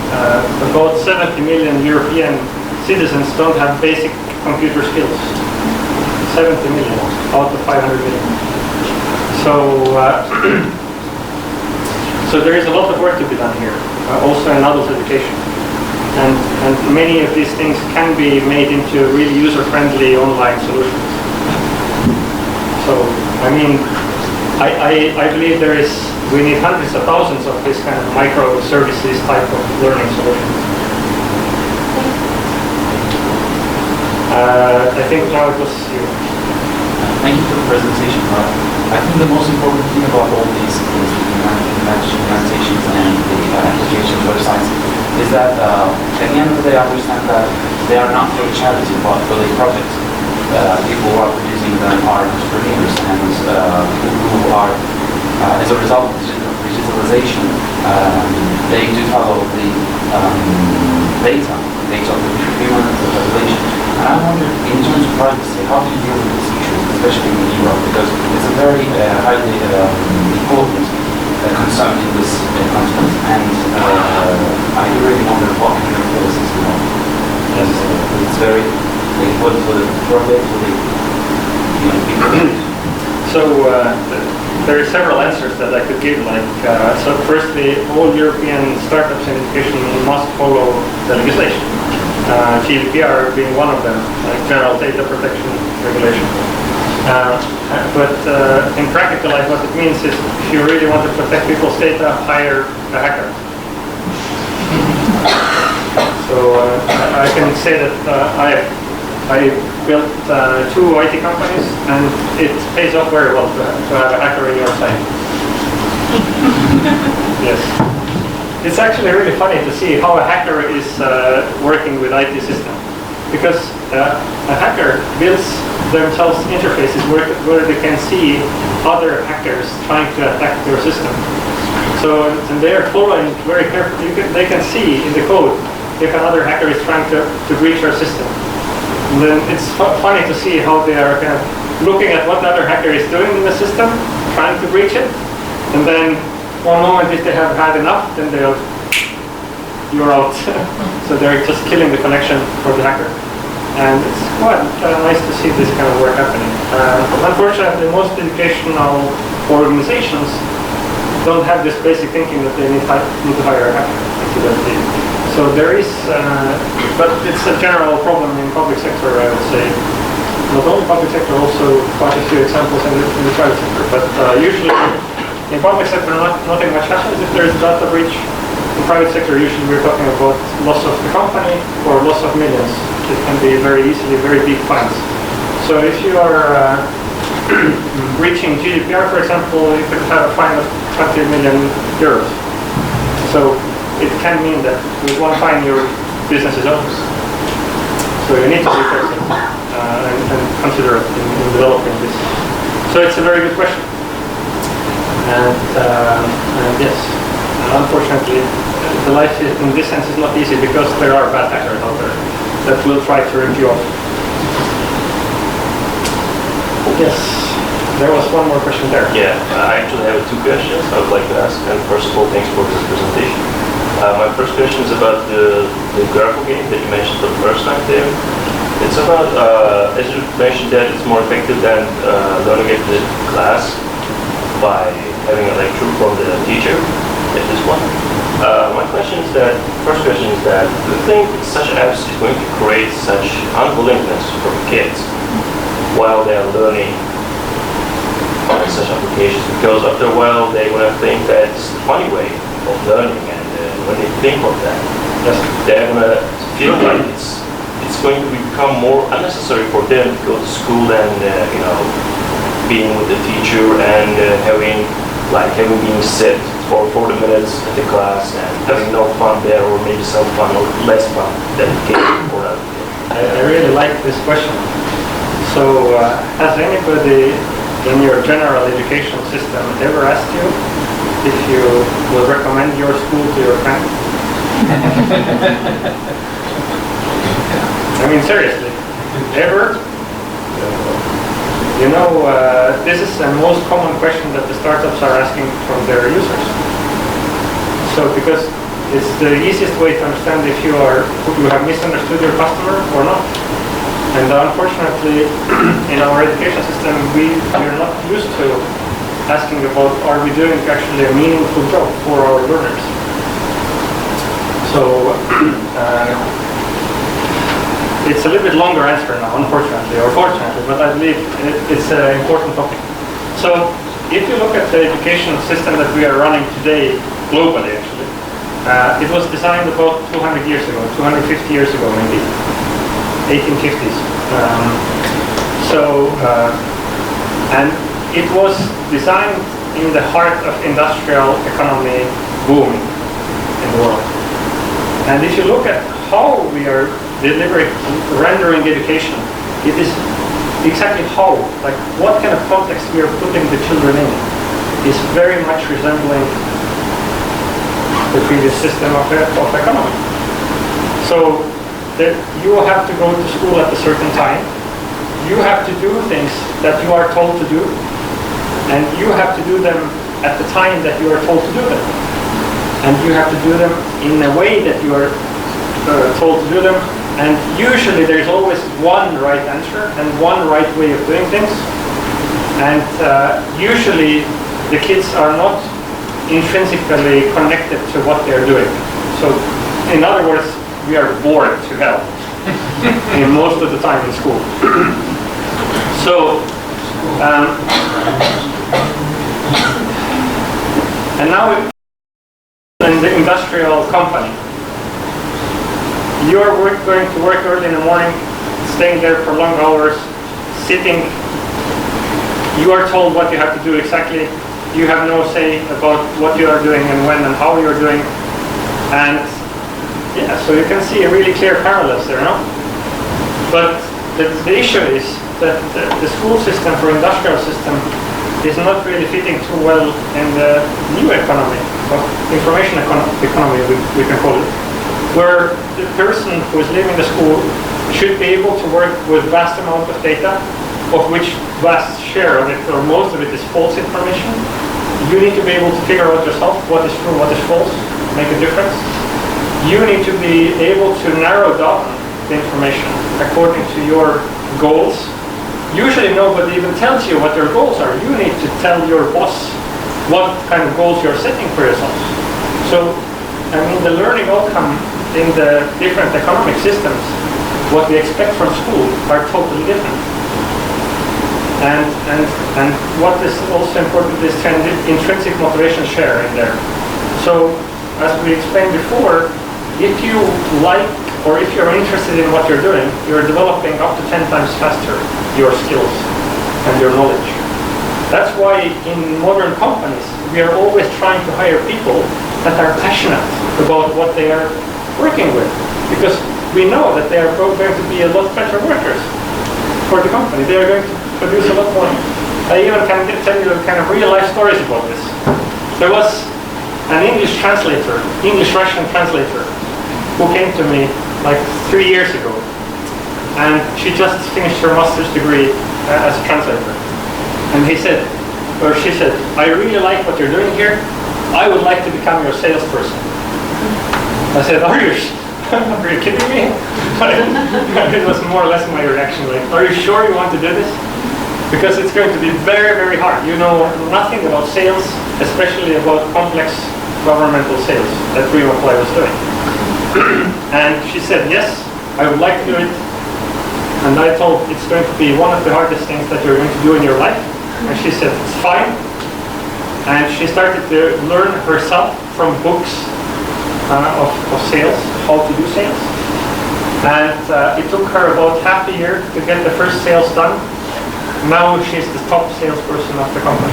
Speaker 1: About 70 million European citizens don't have basic computer skills. 70 million out of 500 million. So, so there is a lot of work to be done here, also in adult education. And many of these things can be made into really user-friendly online solutions. So, I mean, I believe we need hundreds of thousands of this kind of microservices type of learning solutions. I think now it was you.
Speaker 11: Thank you for the presentation. I think the most important thing about all these organizations and the application websites is that at the end of the day I understand that they are not for charity but for the project. People who are producing them are entrepreneurs and people who are, as a result of digitalization, they do follow the data of the human population. And I wonder, in terms of privacy, how do you deal with this issue, especially in Europe, because it's a very highly important concern in this continent, and I really wonder what kind of policies you have. Yes, it's very important for the project, for the people.
Speaker 1: So there are several answers that I could give. Like, so firstly, all European startups in education must follow the legislation. GDPR being one of them, like General Data Protection Regulation. But in practical life, what it means is if you really want to protect people's data, hire a hacker. So I can say that I built 2 IT companies, and it pays off very well to have a hacker in your site. Yes. It's actually really funny to see how a hacker is working with IT systems. Because a hacker builds themselves interfaces where they can see other hackers trying to attack their system. So, and they are following very carefully. They can see in the code if another hacker is trying to breach our system. And then it's funny to see how they are kind of looking at what the other hacker is doing in the system, trying to breach it, and then one moment if they have had enough, then you're out. So they're just killing the connection for the hacker. And it's quite nice to see this kind of work happening. Unfortunately, most educational organizations don't have this basic thinking that they need to hire a hacker. So there is, but it's a general problem in public sector, I would say. Not only public sector, also quite a few examples in the private sector. But usually, in public sector, nothing much happens if there is a data breach. In private sector, usually we're talking about loss of the company or loss of millions. It can be very easily very big fines. So if you are breaching GDPR, for example, you could have a fine of 20 million euros. So it can mean that with one fine your business is over. So you need to be careful and consider it in developing this. So it's a very good question. And yes, unfortunately, the life in this sense is not easy because there are bad actors out there that will try to rip you off. Yes, there was one more question there.
Speaker 12: Yeah, I actually have two questions I would like to ask. And first of all, thanks for this presentation. My first question is about the graphical game that you mentioned for the first time there. It's about, as you mentioned, that it's more effective than learning at the class by having a lecture from the teacher at this one. My question is that, first question is that, do you think such apps is going to create such unwillingness from kids while they are learning on such applications? Because after a while they're going to think that it's the funny way of learning, and when they think of that, they're going to feel like it's going to become more unnecessary for them to go to school and being with the teacher and having being sit for 40 minutes at the class and having no fun there, or maybe some fun or less fun than game or other.
Speaker 1: I really like this question. So has anybody in your general educational system ever asked you if you will recommend your school to your friend? I mean, seriously, ever? You know, this is the most common question that the startups are asking from their users. So, because it's the easiest way to understand if you have misunderstood your customer or not. And unfortunately, in our education system, we are not used to asking about, are we doing actually a meaningful job for our learners? So, it's a little bit longer answer now, unfortunately, or fortunately, but I believe it's an important topic. So, if you look at the education system that we are running today, globally actually, it was designed about 200 years ago, 250 years ago maybe, 1850s. And it was designed in the heart of industrial economy booming in the world. And if you look at how we are rendering education, it is exactly how, like what kind of context we are putting the children in, is very much resembling the previous system of economy. So you have to go to school at a certain time, you have to do things that you are told to do, and you have to do them at the time that you are told to do them. And you have to do them in a way that you are told to do them. And usually there's always one right answer and one right way of doing things. And usually the kids are not intrinsically connected to what they're doing. So in other words, we are bored to hell in most of the time in school. So, and now in the industrial company, you are going to work early in the morning, staying there for long hours, sitting. You are told what you have to do exactly. You have no say about what you are doing and when and how you are doing. And yeah, so you can see a really clear parallels there, no? But the issue is that the school system for industrial system is not really fitting too well in the new economy, of information economy we can call it, where the person who is leaving the school should be able to work with vast amount of data, of which vast share of it, or most of it, is false information. You need to be able to figure out yourself what is true, what is false, make a difference. You need to be able to narrow down the information according to your goals. Usually nobody even tells you what your goals are. You need to tell your boss what kind of goals you're setting for yourself. So, I mean, the learning outcome in the different economic systems, what we expect from school, are totally different. And what is also important is intrinsic motivation share in there. So, as we explained before, if you like or if you're interested in what you're doing, you're developing up to 10 times faster your skills and your knowledge. That's why in modern companies, we are always trying to hire people that are passionate about what they are working with. Because we know that they are going to be a lot better workers for the company. They are going to produce a lot more. I even can tell you kind of real life stories about this. There was an English-Russian translator, who came to me like 3 years ago. And she just finished her master's degree as a translator. And he said, or she said, I really like what you're doing here. I would like to become your salesperson. I said, are you kidding me? It was more or less my reaction, like, are you sure you want to do this? Because it's going to be very, very hard. You know nothing about sales, especially about complex governmental sales that Brüksel was doing. And she said, yes, I would like to do it. And I told it's going to be one of the hardest things that you're going to do in your life. And she said, it's fine. And she started to learn herself from books of sales, how to do sales. And it took her about half a year to get the first sales done. Now she's the top salesperson of the company.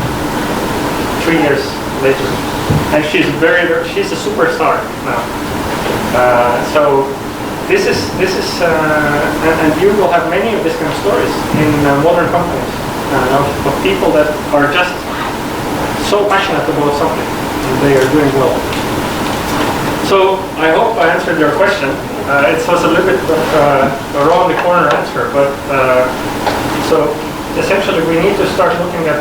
Speaker 1: 3 years later. And she's she's a superstar now. So this is and you will have many of these kind of stories in modern companies of people that are just so passionate about something and they are doing well. So I hope I answered your question. It was a little bit around the corner answer, but so essentially we need to start looking at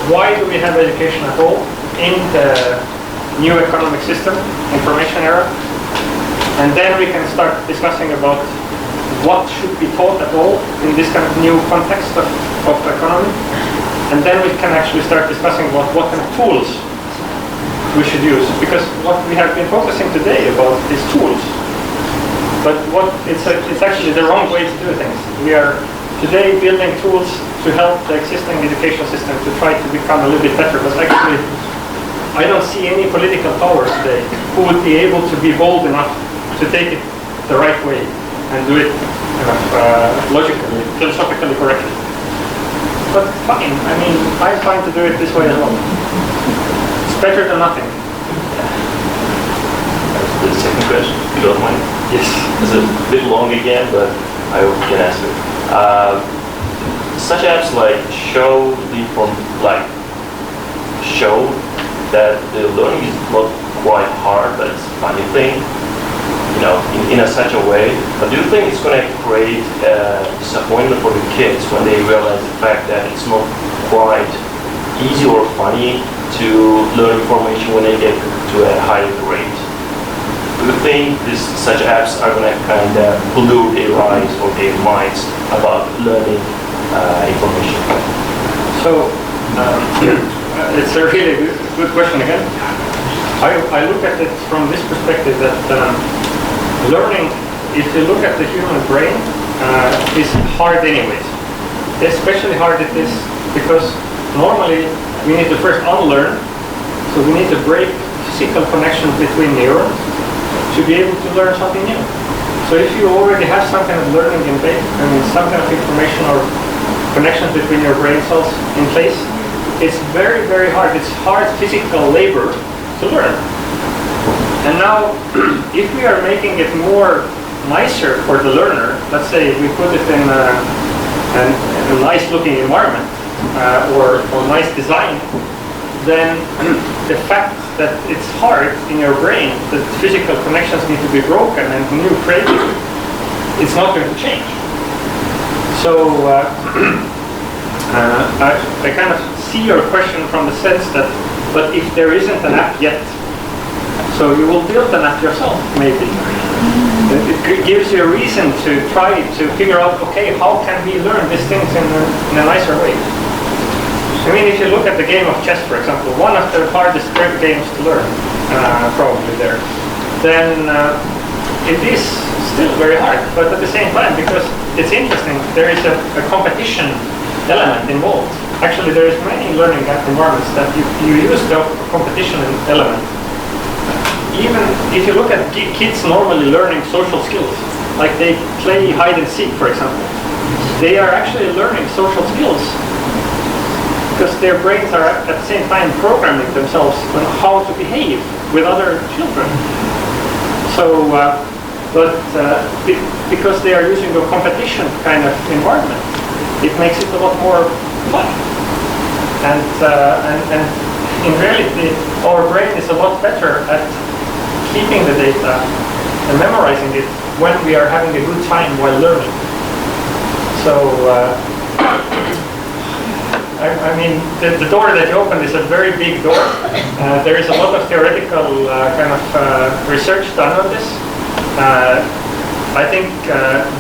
Speaker 1: why do we have education at all in the new economic system, information era. And then we can start discussing about what should be taught at all in this kind of new context of economy. And then we can actually start discussing about what kind of tools we should use. Because what we have been focusing today about is tools. But it's actually the wrong way to do things. We are today building tools to help the existing education system to try to become a little bit better. But actually, I don't see any political power today who would be able to be bold enough to take it the right way and do it logically, philosophically correctly. But fine, I mean, I'm fine to do it this way as well. It's better than nothing.
Speaker 12: The second question, if you don't mind.
Speaker 1: Yes.
Speaker 12: It's a bit long again, but I hope you can answer it. Such apps like show that the learning is not quite hard, but it's a funny thing, you know, in such a way. But do you think it's going to create disappointment for the kids when they realize the fact that it's not quite easy or funny to learn information when they get to a higher grade? Do you think such apps are going to kind of blur their eyes or their minds about learning information?
Speaker 1: So, it's a really good question again. I look at it from this perspective that learning, if you look at the human brain, is hard anyways. Especially hard it is because normally we need to first unlearn, so we need to break physical connections between neurons to be able to learn something new. So if you already have some kind of learning in place, I mean some kind of information or connections between your brain cells in place, it's very, very hard. It's hard physical labor to learn. And now, if we are making it more nicer for the learner, let's say we put it in a nice looking environment or nice design, then the fact that it's hard in your brain, that physical connections need to be broken and new created, it's not going to change. So I kind of see your question from the sense that, but if there isn't an app yet, so you will build an app yourself, maybe. It gives you a reason to try to figure out, okay, how can we learn these things in a nicer way? I mean, if you look at the game of chess, for example, one of the hardest games to learn, probably there, then it is still very hard, but at the same time, because it's interesting, there is a competition element involved. Actually, there is many learning environments that you use the competition element. Even if you look at kids normally learning social skills, like they play hide and seek, for example, they are actually learning social skills because their brains are at the same time programming themselves on how to behave with other children. So, because they are using a competition kind of environment, it makes it a lot more fun. And in reality, our brain is a lot better at keeping the data and memorizing it when we are having a good time while learning. So, I mean, the door that you opened is a very big door. There is a lot of theoretical kind of research done on this. I think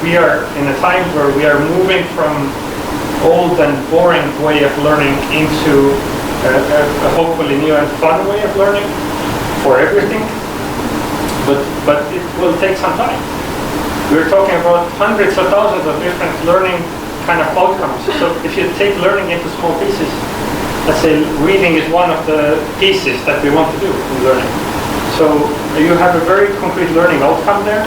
Speaker 1: we are in a time where we are moving from old and boring way of learning into a hopefully new and fun way of learning for everything. But it will take some time. We're talking about hundreds of thousands of different learning kind of outcomes. So if you take learning into small pieces, let's say reading is one of the pieces that we want to do in learning. So you have a very concrete learning outcome there.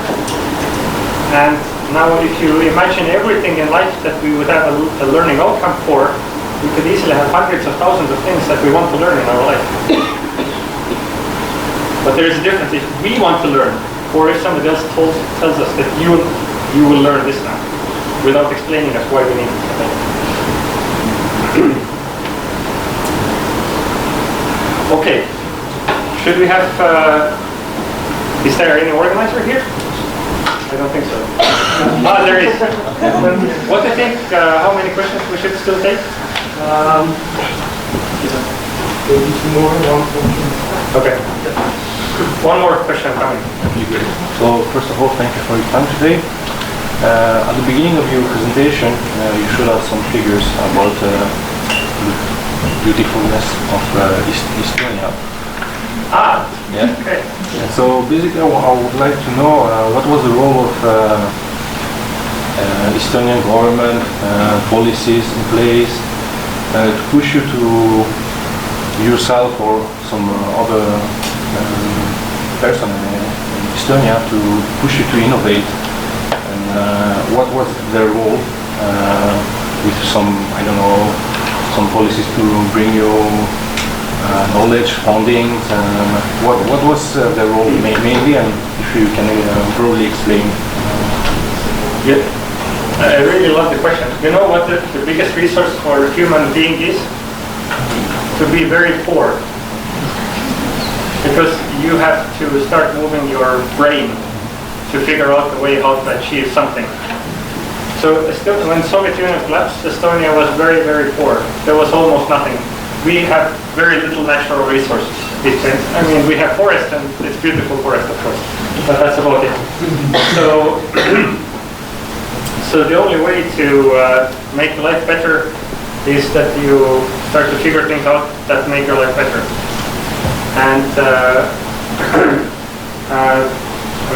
Speaker 1: And now if you imagine everything in life that we would have a learning outcome for, we could easily have hundreds of thousands of things that we want to learn in our life. But there is a difference if we want to learn, or if somebody else tells us that you will learn this now, without explaining us why we need it. Okay, should we have, is there any organizer here? I don't think so. There is. What do you think, how many questions we should still take? Okay. One more question coming.
Speaker 12: So first of all, thank you for your time today. At the beginning of your presentation, you showed us some figures about the beautifulness of Estonia.
Speaker 1: Ah,
Speaker 12: yeah.
Speaker 1: Okay.
Speaker 12: Yeah, so basically, I would like to know what was the role of Estonian government policies in place to push you to yourself or some other person in Estonia to push you to innovate, and what was their role with some, I don't know, some policies to bring you knowledge, funding, what was their role mainly, and if you can broadly explain.
Speaker 1: Yeah, I really love the question. You know what the biggest resource for a human being is? To be very poor. Because you have to start moving your brain to figure out the way how to achieve something. So when Soviet Union collapsed, Estonia was very, very poor. There was almost nothing. We have very little natural resources. I mean, we have forest, and it's beautiful forest, of course, but that's about it. So, so the only way to make life better is that you start to figure things out that make your life better. And I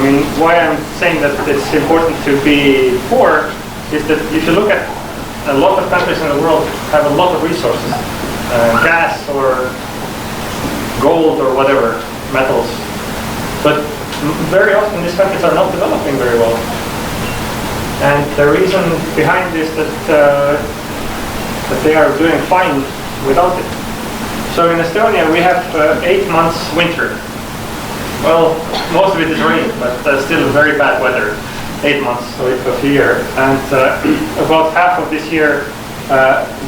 Speaker 1: mean, why I'm saying that it's important to be poor is that if you look at a lot of countries in the world have a lot of resources, gas or gold or whatever, metals, but very often these countries are not developing very well. And the reason behind this that they are doing fine without it. So in Estonia we have 8 months winter. Well, most of it is rain, but still very bad weather. 8 months of the year, and about half of this year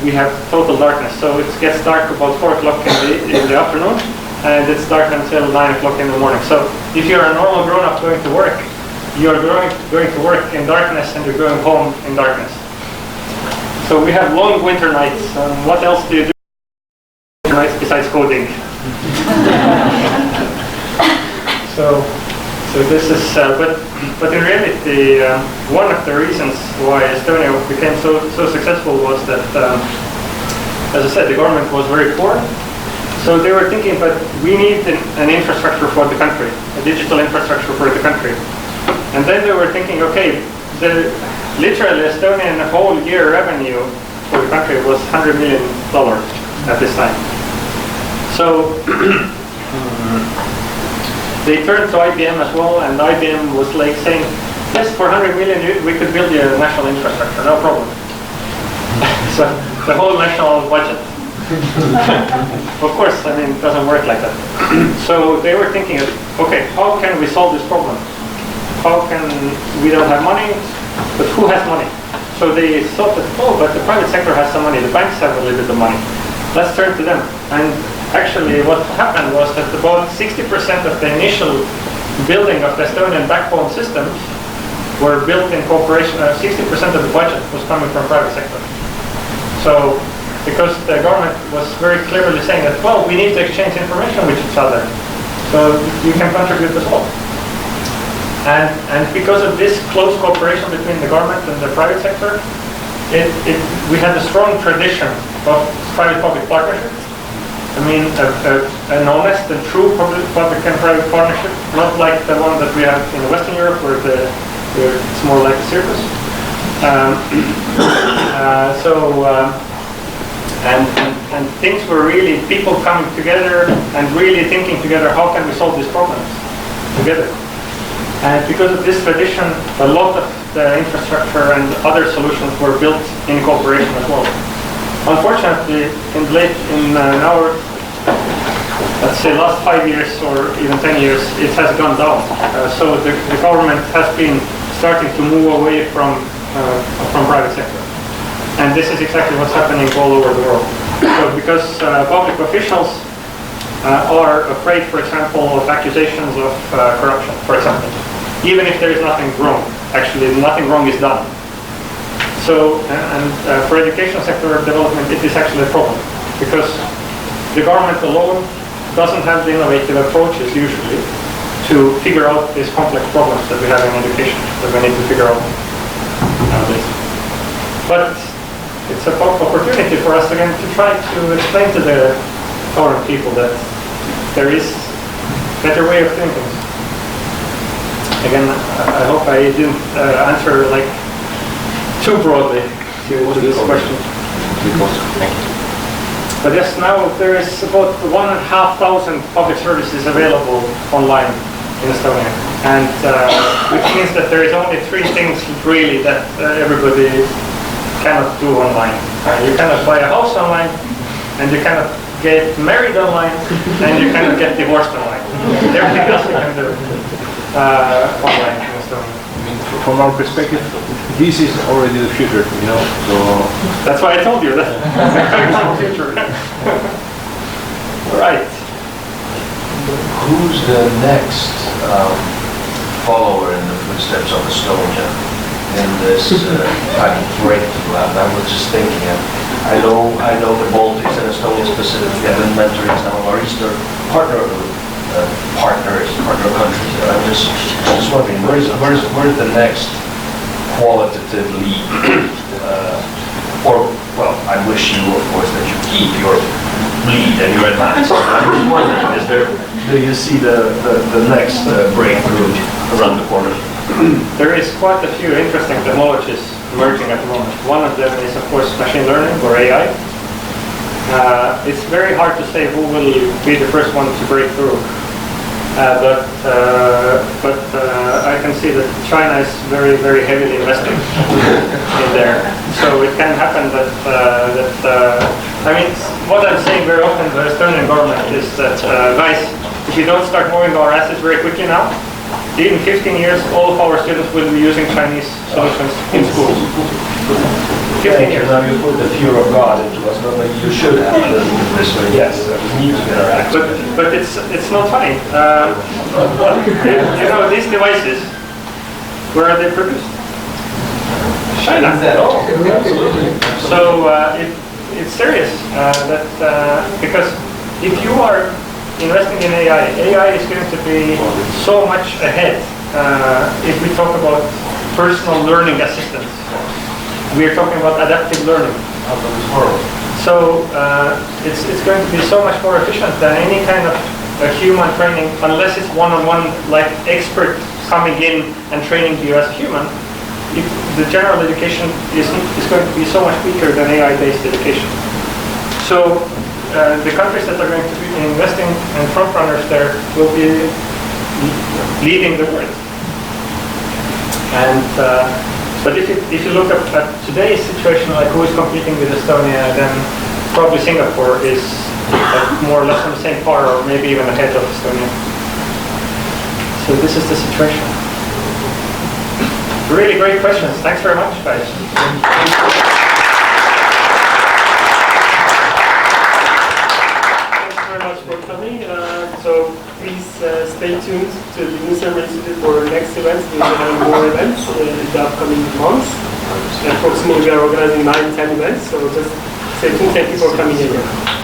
Speaker 1: we have total darkness. So it gets dark about 4 o'clock in the afternoon, and it's dark until 9 o'clock in the morning. So if you're a normal grown-up going to work, you're going to work in darkness, and you're going home in darkness. So we have long winter nights. What else do you do besides coding? So this is, but in reality, one of the reasons why Estonia became so successful was that, as I said, the government was very poor. So they were thinking, but we need an infrastructure for the country, a digital infrastructure for the country. And then they were thinking, okay, literally Estonian whole year revenue for the country was $100 million at this time. So they turned to IBM as well, and IBM was like saying, yes, for $100 million we could build you a national infrastructure, no problem. So the whole national budget. Of course, I mean, it doesn't work like that. So they were thinking, okay, how can we solve this problem? How can, we don't have money, but who has money? So they thought that, oh, but the private sector has some money, the banks have a little bit of money. Let's turn to them. And actually what happened was that about 60% of the initial building of the Estonian backbone systems were built in cooperation. 60% of the budget was coming from private sector. So, because the government was very clearly saying that, well, we need to exchange information with each other, so you can contribute as well. And because of this close cooperation between the government and the private sector, we had a strong tradition of private-public partnership. I mean, an honest and true public and private partnership, not like the one that we have in Western Europe, where it's more like a circus. And things were really people coming together and really thinking together, how can we solve these problems together? And because of this tradition, a lot of the infrastructure and other solutions were built in cooperation as well. Unfortunately, in our, let's say, last 5 years or even 10 years, it has gone down. So the government has been starting to move away from private sector. And this is exactly what's happening all over the world. So because public officials are afraid, for example, of accusations of corruption, for example. Even if there is nothing wrong, actually nothing wrong is done. So, for education sector development, it is actually a problem, because the government alone doesn't have the innovative approaches usually to figure out these complex problems that we have in education, that we need to figure out nowadays. But it's an opportunity for us again to try to explain to the foreign people that there is a better way of doing things. Again, I hope I didn't answer like too broadly to this question. But yes, now there is about 1,500 public services available online in Estonia, and which means that there is only 3 things really that everybody cannot do online. You cannot buy a house online, and you cannot get married online, and you cannot get divorced online. Everything else you can do online in Estonia.
Speaker 13: I mean, from our perspective, this is already the future, you know. So
Speaker 1: that's why I told you that. The future. Right.
Speaker 14: Who's the next follower in the footsteps of Estonia in this kind of breakthrough? I was just thinking, I know the Baltics and Estonia specifically have been mentoring some of our Eastern partner countries. And I'm just wondering, where's the next qualitative leap? Well, I wish you, of course, that you keep your lead and your advance. I'm just wondering, do you see the next breakthrough around the corner?
Speaker 1: There is quite a few interesting technologies emerging at the moment. One of them is, of course, machine learning, or AI. It's very hard to say who will be the first one to break through. But I can see that China is very, very heavily investing in there. So it can happen that I mean, what I'm saying very often to the Estonian government is that, guys, if we don't start moving our assets very quickly now, in 15 years, all of our students will be using Chinese solutions in schools. 15 years.
Speaker 14: Now you put the fear of God into us, but like you should have this way. Yes, we need to get our act.
Speaker 1: But it's not funny. You know, these devices, where are they produced? China.
Speaker 14: Absolutely.
Speaker 1: So it's serious because if you are investing in AI is going to be so much ahead. If we talk about personal learning assistance, we are talking about adaptive learning. So it's going to be so much more efficient than any kind of human training, unless it's one-on-one, like expert coming in and training you as a human. The general education is going to be so much weaker than AI-based education. So the countries that are going to be investing and front runners there will be leading the world. And but if you look at today's situation, like who is competing with Estonia, then probably Singapore is more or less on the same par, or maybe even ahead of Estonia. So this is the situation. Really great questions. Thanks very much, guys.
Speaker 15: Coming. So please stay tuned to the Yunus Institute for next events. We will have more events in the upcoming months. Approximately we are organizing 9-10 events, so just stay tuned. Thank you for coming here.